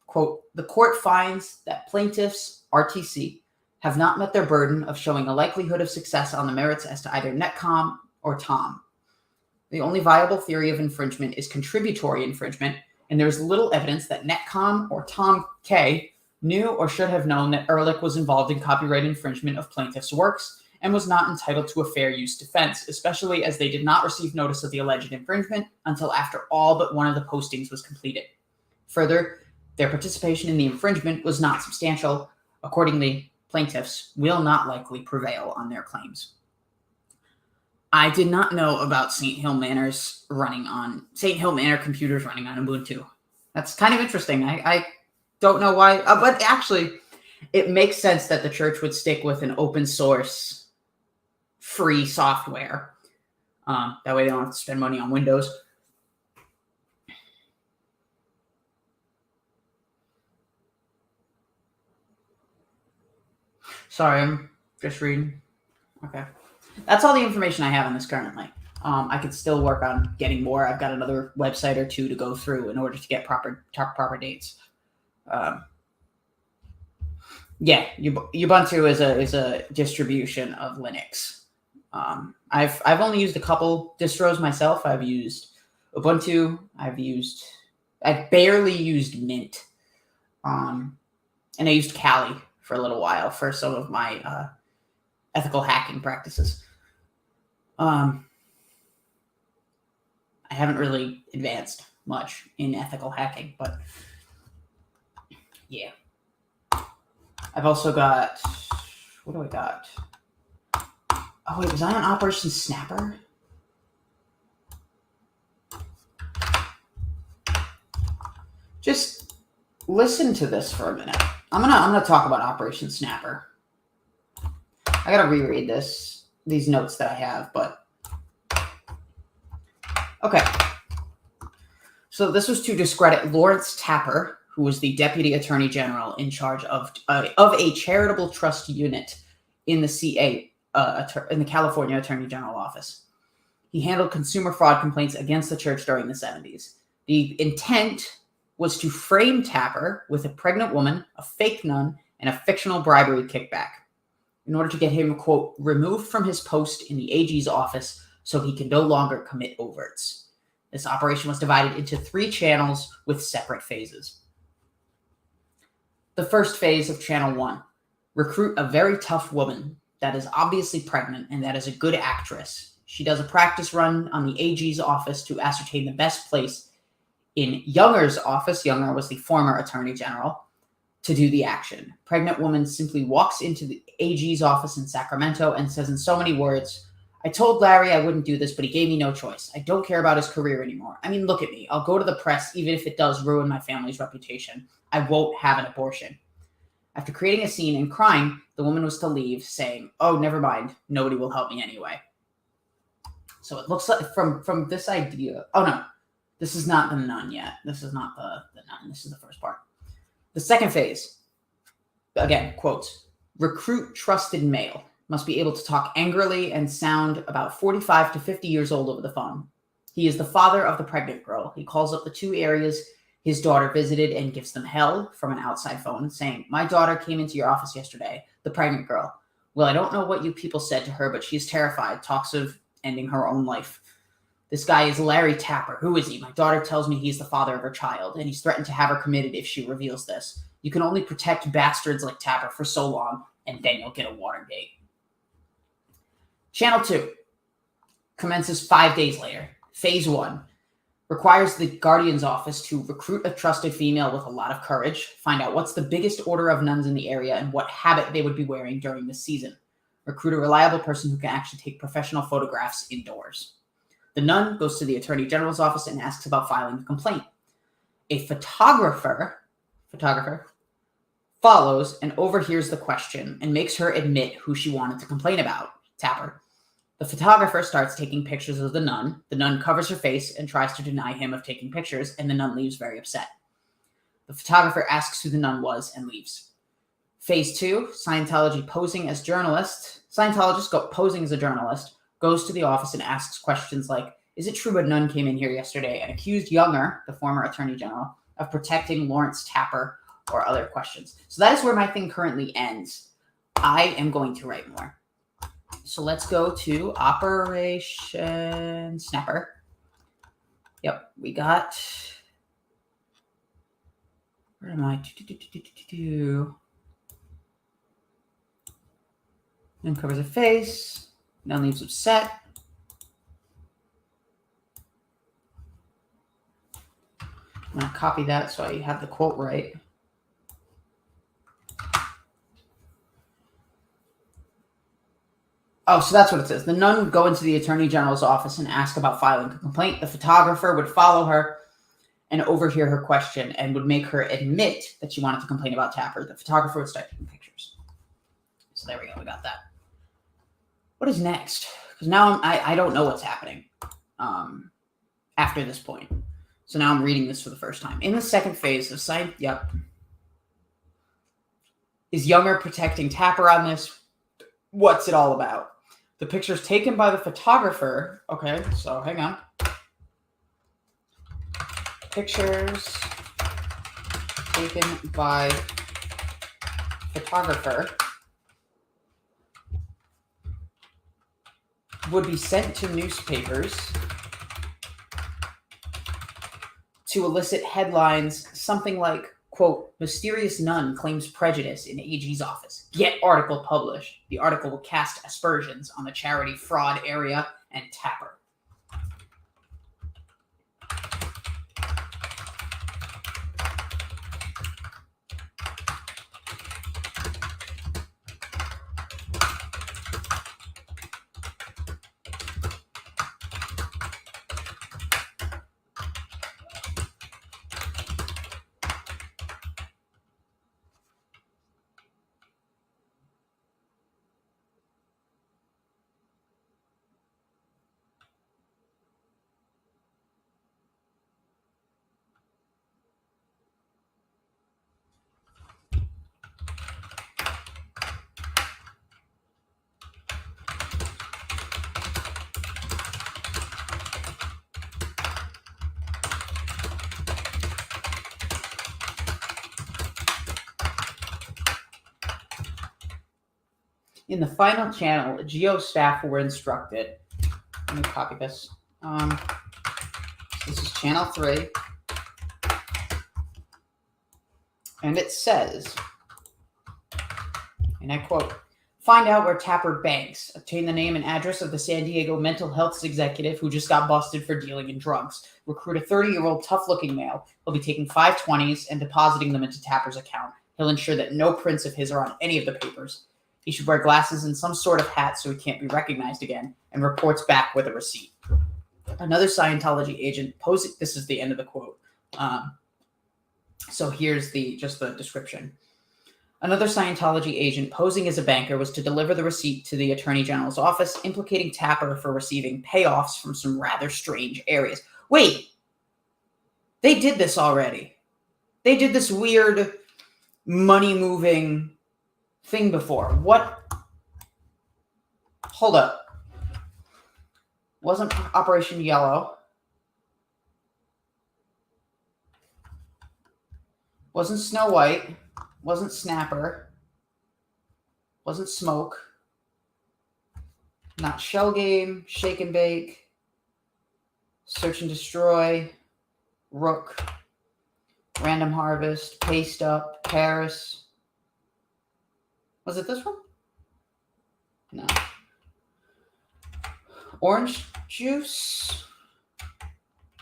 quote, "The court finds that plaintiffs, RTC, have not met their burden of showing a likelihood of success on the merits as to either Netcom or Tom. The only viable theory of infringement is contributory infringement, and there is little evidence that Netcom or Tom K. knew or should have known that Ehrlich was involved in copyright infringement of plaintiff's works and was not entitled to a fair use defense, especially as they did not receive notice of the alleged infringement until after all but one of the postings was completed. Further, their participation in the infringement was not substantial. Accordingly, plaintiffs will not likely prevail on their claims." I did not know about St. Hill Manor computers running on Ubuntu. That's kind of interesting. I don't know why, but actually, it makes sense that the church would stick with an open source, free software. That way they don't have to spend money on Windows. Sorry, I'm just reading. Okay. That's all the information I have on this currently. I could still work on getting more. I've got another website or two to go through in order to get proper dates. Yeah, Ubuntu is a distribution of Linux. I've only used a couple distros myself. I've used Ubuntu. I've barely used Mint. And I used Kali for a little while for some of my ethical hacking practices. I haven't really advanced much in ethical hacking, but yeah. I've also got, what do I got? Oh wait, was I on Operation Snapper? Just listen to this for a minute. I'm gonna talk about Operation Snapper. I gotta reread these notes that I have, but okay. So this was to discredit Lawrence Tapper, who was the Deputy Attorney General in charge of a charitable trust unit in the in the California Attorney General office. He handled consumer fraud complaints against the church during the 70s. The intent was to frame Tapper with a pregnant woman, a fake nun, and a fictional bribery kickback in order to get him, quote, removed from his post in the AG's office so he can no longer commit overts. This operation was divided into 3 channels with separate phases. The first phase of Channel 1, recruit a very tough woman that is obviously pregnant and that is a good actress. She does a practice run on the AG's office to ascertain the best place in Younger's office. Younger was the former Attorney General, to do the action. Pregnant woman simply walks into the AG's office in Sacramento and says in so many words, I told Larry I wouldn't do this, but he gave me no choice. I don't care about his career anymore. I mean, look at me. I'll go to the press even if it does ruin my family's reputation. I won't have an abortion. After creating a scene and crying, the woman was to leave, saying, oh, never mind. Nobody will help me anyway. So it looks like from this idea. Oh, no. This is not the nun yet. This is not the nun. This is the first part. The second phase, again, quotes, recruit trusted male. Must be able to talk angrily and sound about 45 to 50 years old over the phone. He is the father of the pregnant girl. He calls up the 2 areas his daughter visited and gives them hell from an outside phone, saying, my daughter came into your office yesterday, the pregnant girl. Well, I don't know what you people said to her, but she's terrified, talks of ending her own life. This guy is Larry Tapper. Who is he? My daughter tells me he's the father of her child, and he's threatened to have her committed if she reveals this. You can only protect bastards like Tapper for so long, and then you'll get a Watergate. Channel 2 commences 5 days later. Phase 1 requires the Guardian's office to recruit a trusted female with a lot of courage, find out what's the biggest order of nuns in the area and what habit they would be wearing during the season. Recruit a reliable person who can actually take professional photographs indoors. The nun goes to the Attorney General's office and asks about filing a complaint. A photographer follows and overhears the question and makes her admit who she wanted to complain about, Tapper. The photographer starts taking pictures of the nun. The nun covers her face and tries to deny him of taking pictures, and the nun leaves very upset. The photographer asks who the nun was and leaves. Phase 2, Scientologist posing as a journalist, goes to the office and asks questions like, is it true a nun came in here yesterday and accused Younger, the former Attorney General, of protecting Lawrence Tapper, or other questions? So that is where my thing currently ends. I am going to write more. So let's go to Operation Snapper. Yep, we got... Where am I? Then covers her face. Nun leaves upset. I'm going to copy that so I have the quote right. Oh, so that's what it says. The nun would go into the Attorney General's office and ask about filing a complaint. The photographer would follow her and overhear her question and would make her admit that she wanted to complain about Tapper. The photographer would start taking pictures. So there we go. We got that. What is next? Because now I don't know what's happening after this point. So now I'm reading this for the first time. In the second phase of Is Younger protecting Tapper on this? What's it all about? The picture's taken by the photographer. Okay, so hang on. Pictures taken by photographer would be sent to newspapers to elicit headlines, something like, quote, mysterious nun claims prejudice in AG's office. Get article published. The article will cast aspersions on the charity fraud area and Tapper. In the final channel, Geo staff were instructed. Let me copy this. This is channel 3. And it says, and I quote, find out where Tapper banks. Obtain the name and address of the San Diego mental health executive who just got busted for dealing in drugs. Recruit a 30-year-old tough-looking male. He'll be taking 520s and depositing them into Tapper's account. He'll ensure that no prints of his are on any of the papers. He should wear glasses and some sort of hat so he can't be recognized again, and reports back with a receipt. Another Scientology agent posing, this is the end of the quote. So here's just the description. Another Scientology agent posing as a banker was to deliver the receipt to the Attorney General's office, implicating Tapper for receiving payoffs from some rather strange areas. Wait, they did this already. They did this weird money-moving thing before. What? Hold up. Wasn't Operation Yellow. Wasn't Snow White. Wasn't Snapper. Wasn't Smoke. Not Shell Game. Shake and Bake. Search and Destroy. Rook. Random Harvest. Paste Up. Paris. Was it this one? No. Orange Juice?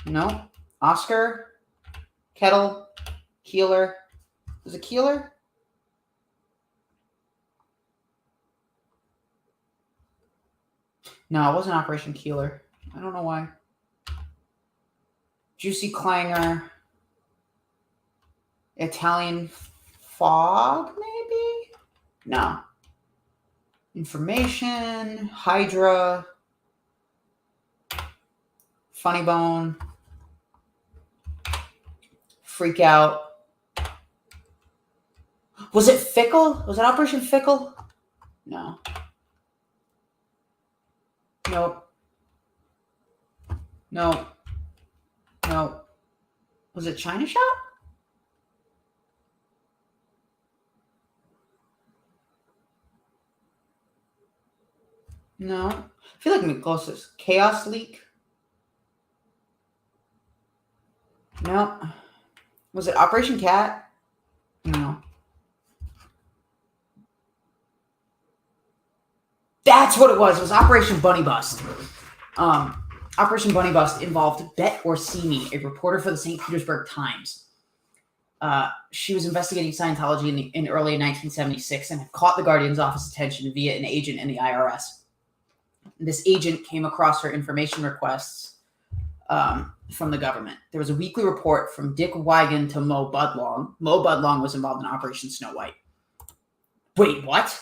No. Oscar? Kettle? Keeler? Was it Keeler? No, it wasn't Operation Keeler. I don't know why. Juicy Clanger. Italian Fog, maybe? No. Information. Hydra. Funny Bone. Freak Out. Was it Fickle? Was it Operation Fickle? No. Nope. No. No. Was it China Shop? No. I feel like I'm closest. Chaos Leak? No. Was it Operation Cat? No. That's what it was. It was Operation Bunny Bust. Operation Bunny Bust involved Bet Orsini, a reporter for the St. Petersburg Times. She was investigating Scientology in early 1976 and had caught the Guardian's office attention via an agent in the IRS. This agent came across her information requests from the government. There was a weekly report from Dick Wigan to Mo Budlong. Mo Budlong was involved in Operation Snow White. Wait, what?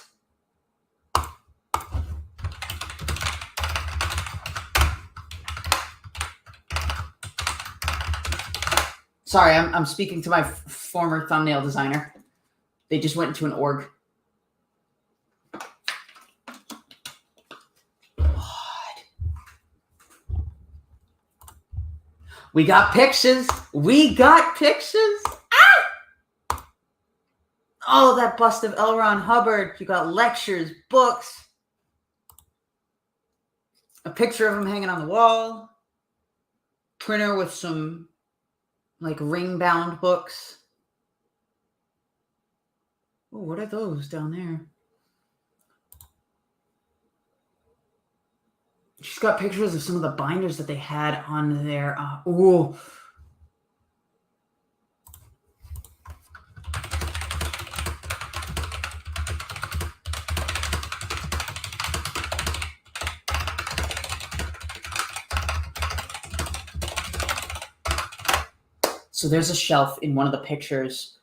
Sorry, I'm speaking to my former thumbnail designer. They just went into an org. We got pictures. We got pictures. Ah! Oh, that bust of L. Ron Hubbard. You got lectures, books. A picture of him hanging on the wall. Printer with some, like, ring-bound books. Oh, what are those down there? She's got pictures of some of the binders that they had on there. Ooh. So there's a shelf in one of the pictures,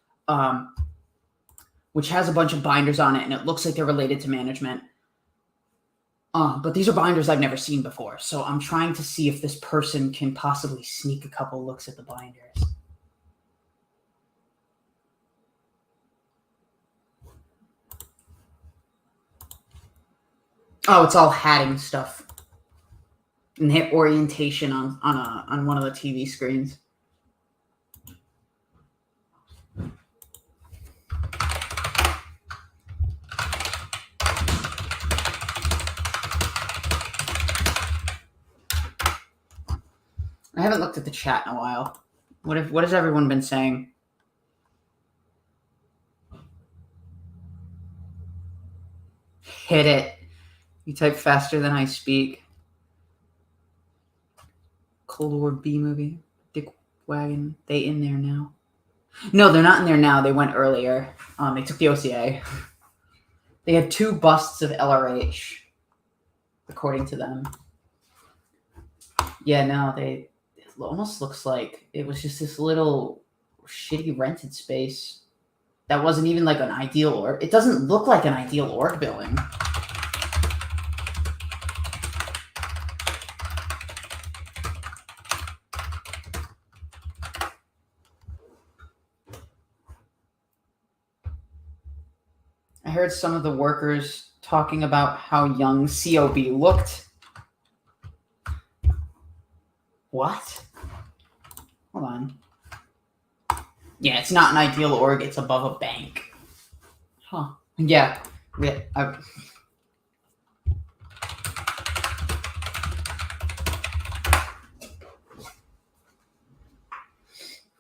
which has a bunch of binders on it, and it looks like they're related to management. But these are binders I've never seen before, so I'm trying to see if this person can possibly sneak a couple looks at the binders. Oh, it's all hatting stuff and hit orientation on one of the TV screens. I haven't looked at the chat in a while. What has everyone been saying? Hit it. You type faster than I speak. Cold War B movie. Dick Wagon. They in there now? No, they're not in there now. They went earlier. They took the OCA. They had 2 busts of LRH, according to them. Yeah, no, it almost looks like it was just this little shitty rented space that wasn't even like an ideal org. It doesn't look like an ideal org building. I heard some of the workers talking about how young HCOB looked. What? Hold on. Yeah, it's not an ideal org. It's above a bank. Huh. Yeah. I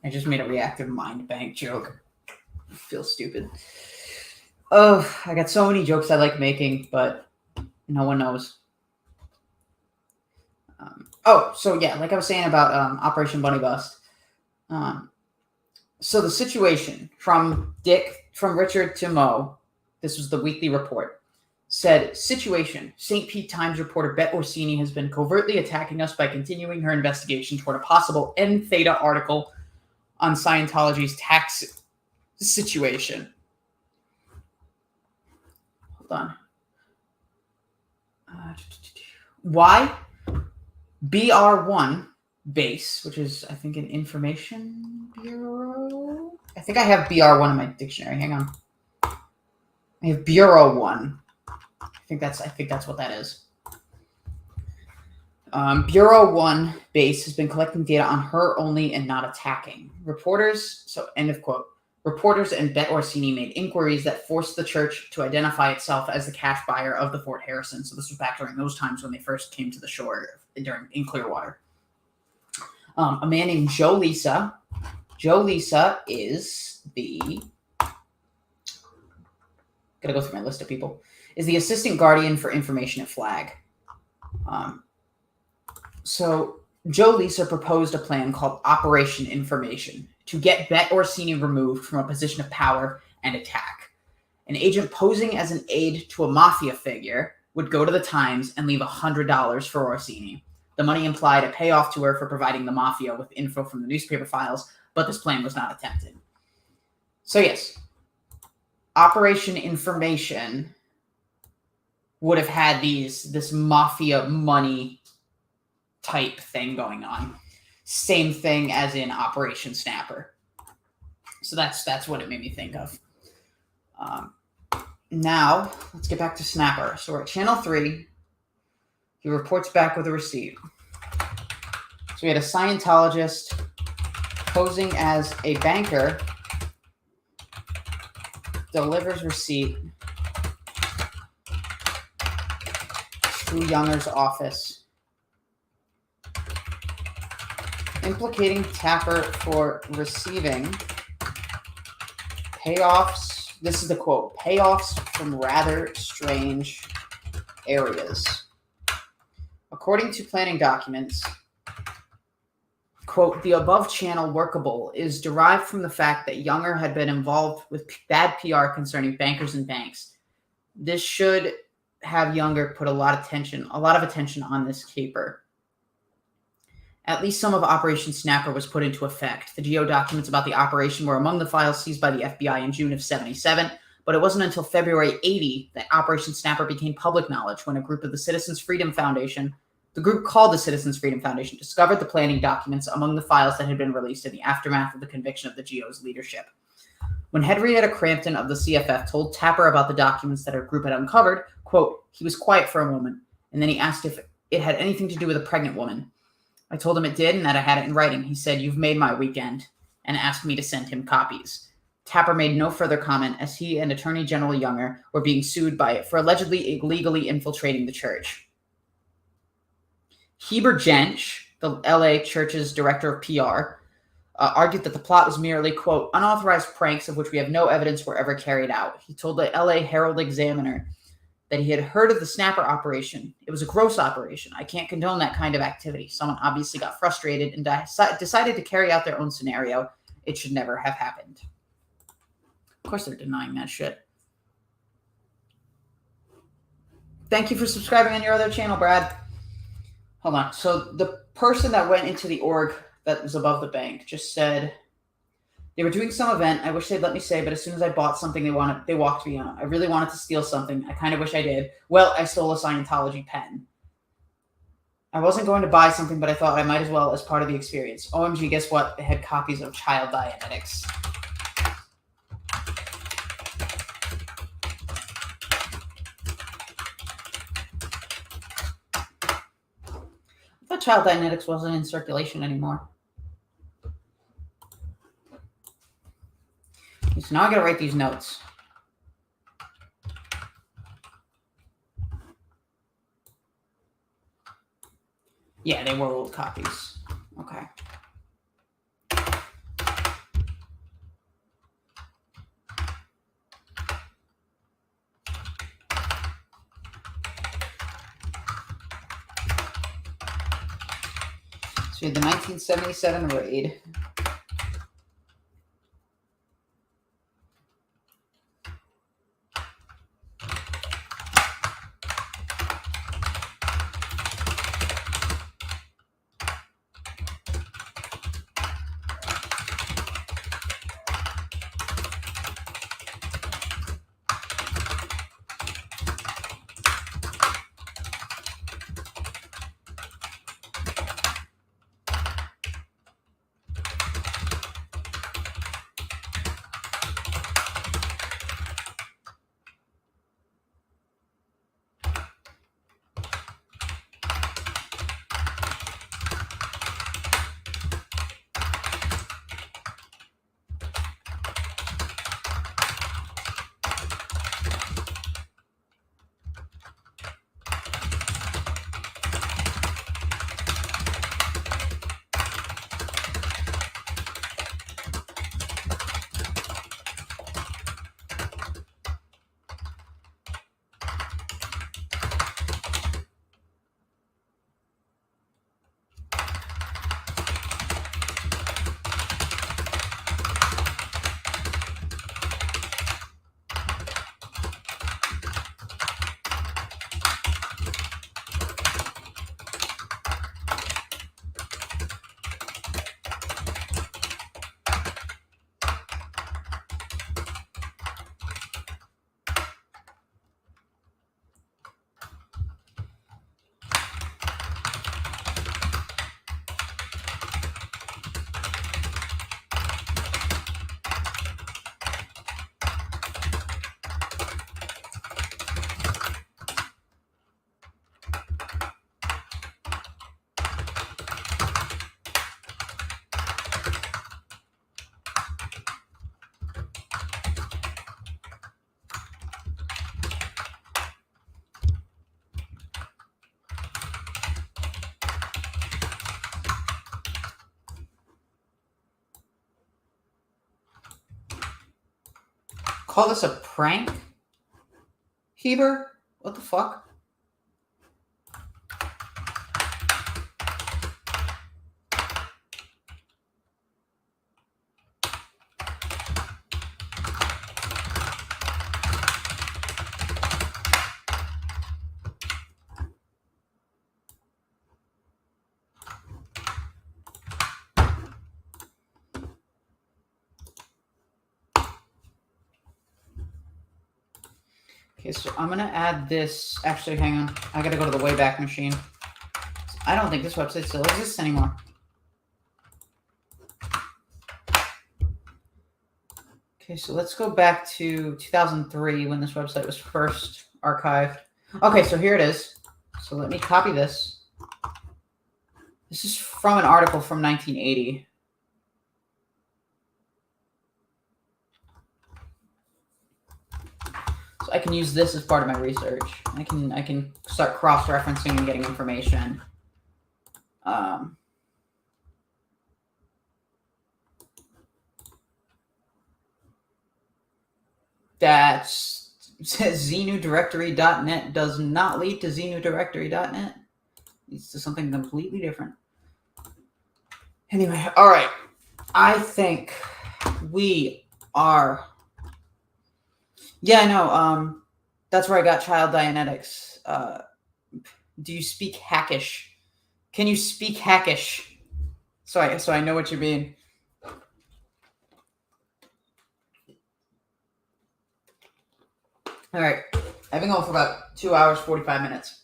just made a reactive mind bank joke. I feel stupid. Oh, I got so many jokes I like making, but no one knows. So yeah, like I was saying about Operation Bunny Bust. So the situation from Richard to Mo, this was the weekly report, said, situation, St. Pete Times reporter Bet Orsini has been covertly attacking us by continuing her investigation toward a possible N Theta article on Scientology's tax situation. Hold on. Why? BR1 base, which is, I think, an information bureau. I think I have BR1 in my dictionary. Hang on. I have Bureau 1. I think that's what that is. Bureau 1 base has been collecting data on her only and not attacking. Reporters, so end of quote. Reporters and Bet Orsini made inquiries that forced the church to identify itself as the cash buyer of the Fort Harrison. So this was back during those times when they first came to the shore in Clearwater. A man named Joe Lisa. Joe Lisa is gotta go through my list of people, is the assistant guardian for information at Flag. So Joe Lisa proposed a plan called Operation Information to get Bet Orsini removed from a position of power and attack. An agent posing as an aide to a mafia figure would go to the Times and leave $100 for Orsini. The money implied a payoff to her for providing the mafia with info from the newspaper files, but this plan was not attempted. So yes, Operation Information would have had this mafia money type thing going on. Same thing as in Operation Snapper. So that's what it made me think of. Now, let's get back to Snapper. So we're at Channel 3. He reports back with a receipt. we had a Scientologist posing as a banker delivers receipt to Younger's office, implicating Tapper for receiving payoffs. This is the quote: payoffs from rather strange areas. According to planning documents, quote, the above channel workable is derived from the fact that Younger had been involved with bad PR concerning bankers and banks. This should have Younger put a lot of attention on this caper. At least some of Operation Snapper was put into effect. The GO documents about the operation were among the files seized by the FBI in June of 77, but it wasn't until February 80 that Operation Snapper became public knowledge when a group of the Citizens Freedom Foundation, the group called the Citizens Freedom Foundation, discovered the planning documents among the files that had been released in the aftermath of the conviction of the GO's leadership. When Henrietta Crampton of the CFF told Tapper about the documents that her group had uncovered, quote, he was quiet for a moment, and then he asked if it had anything to do with a pregnant woman. I told him it did and that I had it in writing. He said, you've made my weekend, and asked me to send him copies. Tapper made no further comment as he and Attorney General Younger were being sued by it for allegedly illegally infiltrating the church. Heber Jensch, the LA Church's director of PR, argued that the plot was merely, quote, unauthorized pranks of which we have no evidence were ever carried out. He told the LA Herald Examiner that he had heard of the Snapper operation. It was a gross operation. I can't condone that kind of activity. Someone obviously got frustrated and decided to carry out their own scenario. It should never have happened. Of course they're denying that shit. Thank you for subscribing on your other channel, Brad. Hold on. So the person that went into the org that was above the bank just said they were doing some event. I wish they'd let me say, but as soon as I bought something, they walked me on. I really wanted to steal something. I kind of wish I did. Well, I stole a Scientology pen. I wasn't going to buy something, but I thought I might as well as part of the experience. OMG, guess what? They had copies of Child Dianetics. I thought Child Dianetics wasn't in circulation anymore. So now I gotta write these notes. Yeah, they were old copies. Okay. So we had the 1977 raid. Call this a prank? Heber? What the fuck? Okay, so I'm going to add this. Actually, hang on. I got to go to the Wayback Machine. I don't think this website still exists anymore. Okay, so let's go back to 2003 when this website was first archived. Okay, so here it is. So let me copy this. This is from an article from 1980. So I can use this as part of my research. I can start cross-referencing and getting information. That says xenudirectory.net does not lead to xenudirectory.net. Leads to something completely different. Anyway, all right. I think we are. Yeah, no. That's where I got child Dianetics. Do you speak Hackish? Can you speak Hackish? So I know what you mean. All right, I've been going for about 2 hours, 45 minutes.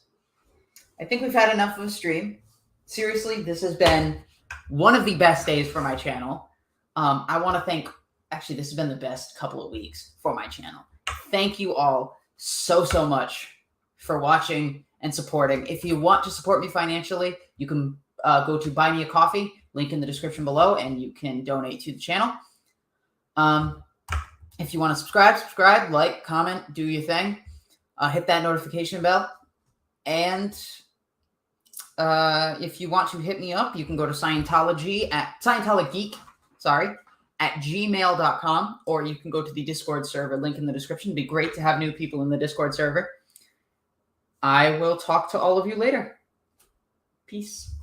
I think we've had enough of a stream. Seriously, this has been one of the best days for my channel. I want to thank, actually, this has been the best couple of weeks for my channel. Thank you all so much for watching and supporting. If you want to support me financially, you can go to Buy Me a Coffee, link in the description below, and you can donate to the channel. If you want to subscribe, like, comment, do your thing. Hit that notification bell. And if you want to hit me up, you can go to Scientologeek at gmail.com, or you can go to the Discord server, link in the description. It'd be great to have new people in the Discord server. I will talk to all of you later. Peace.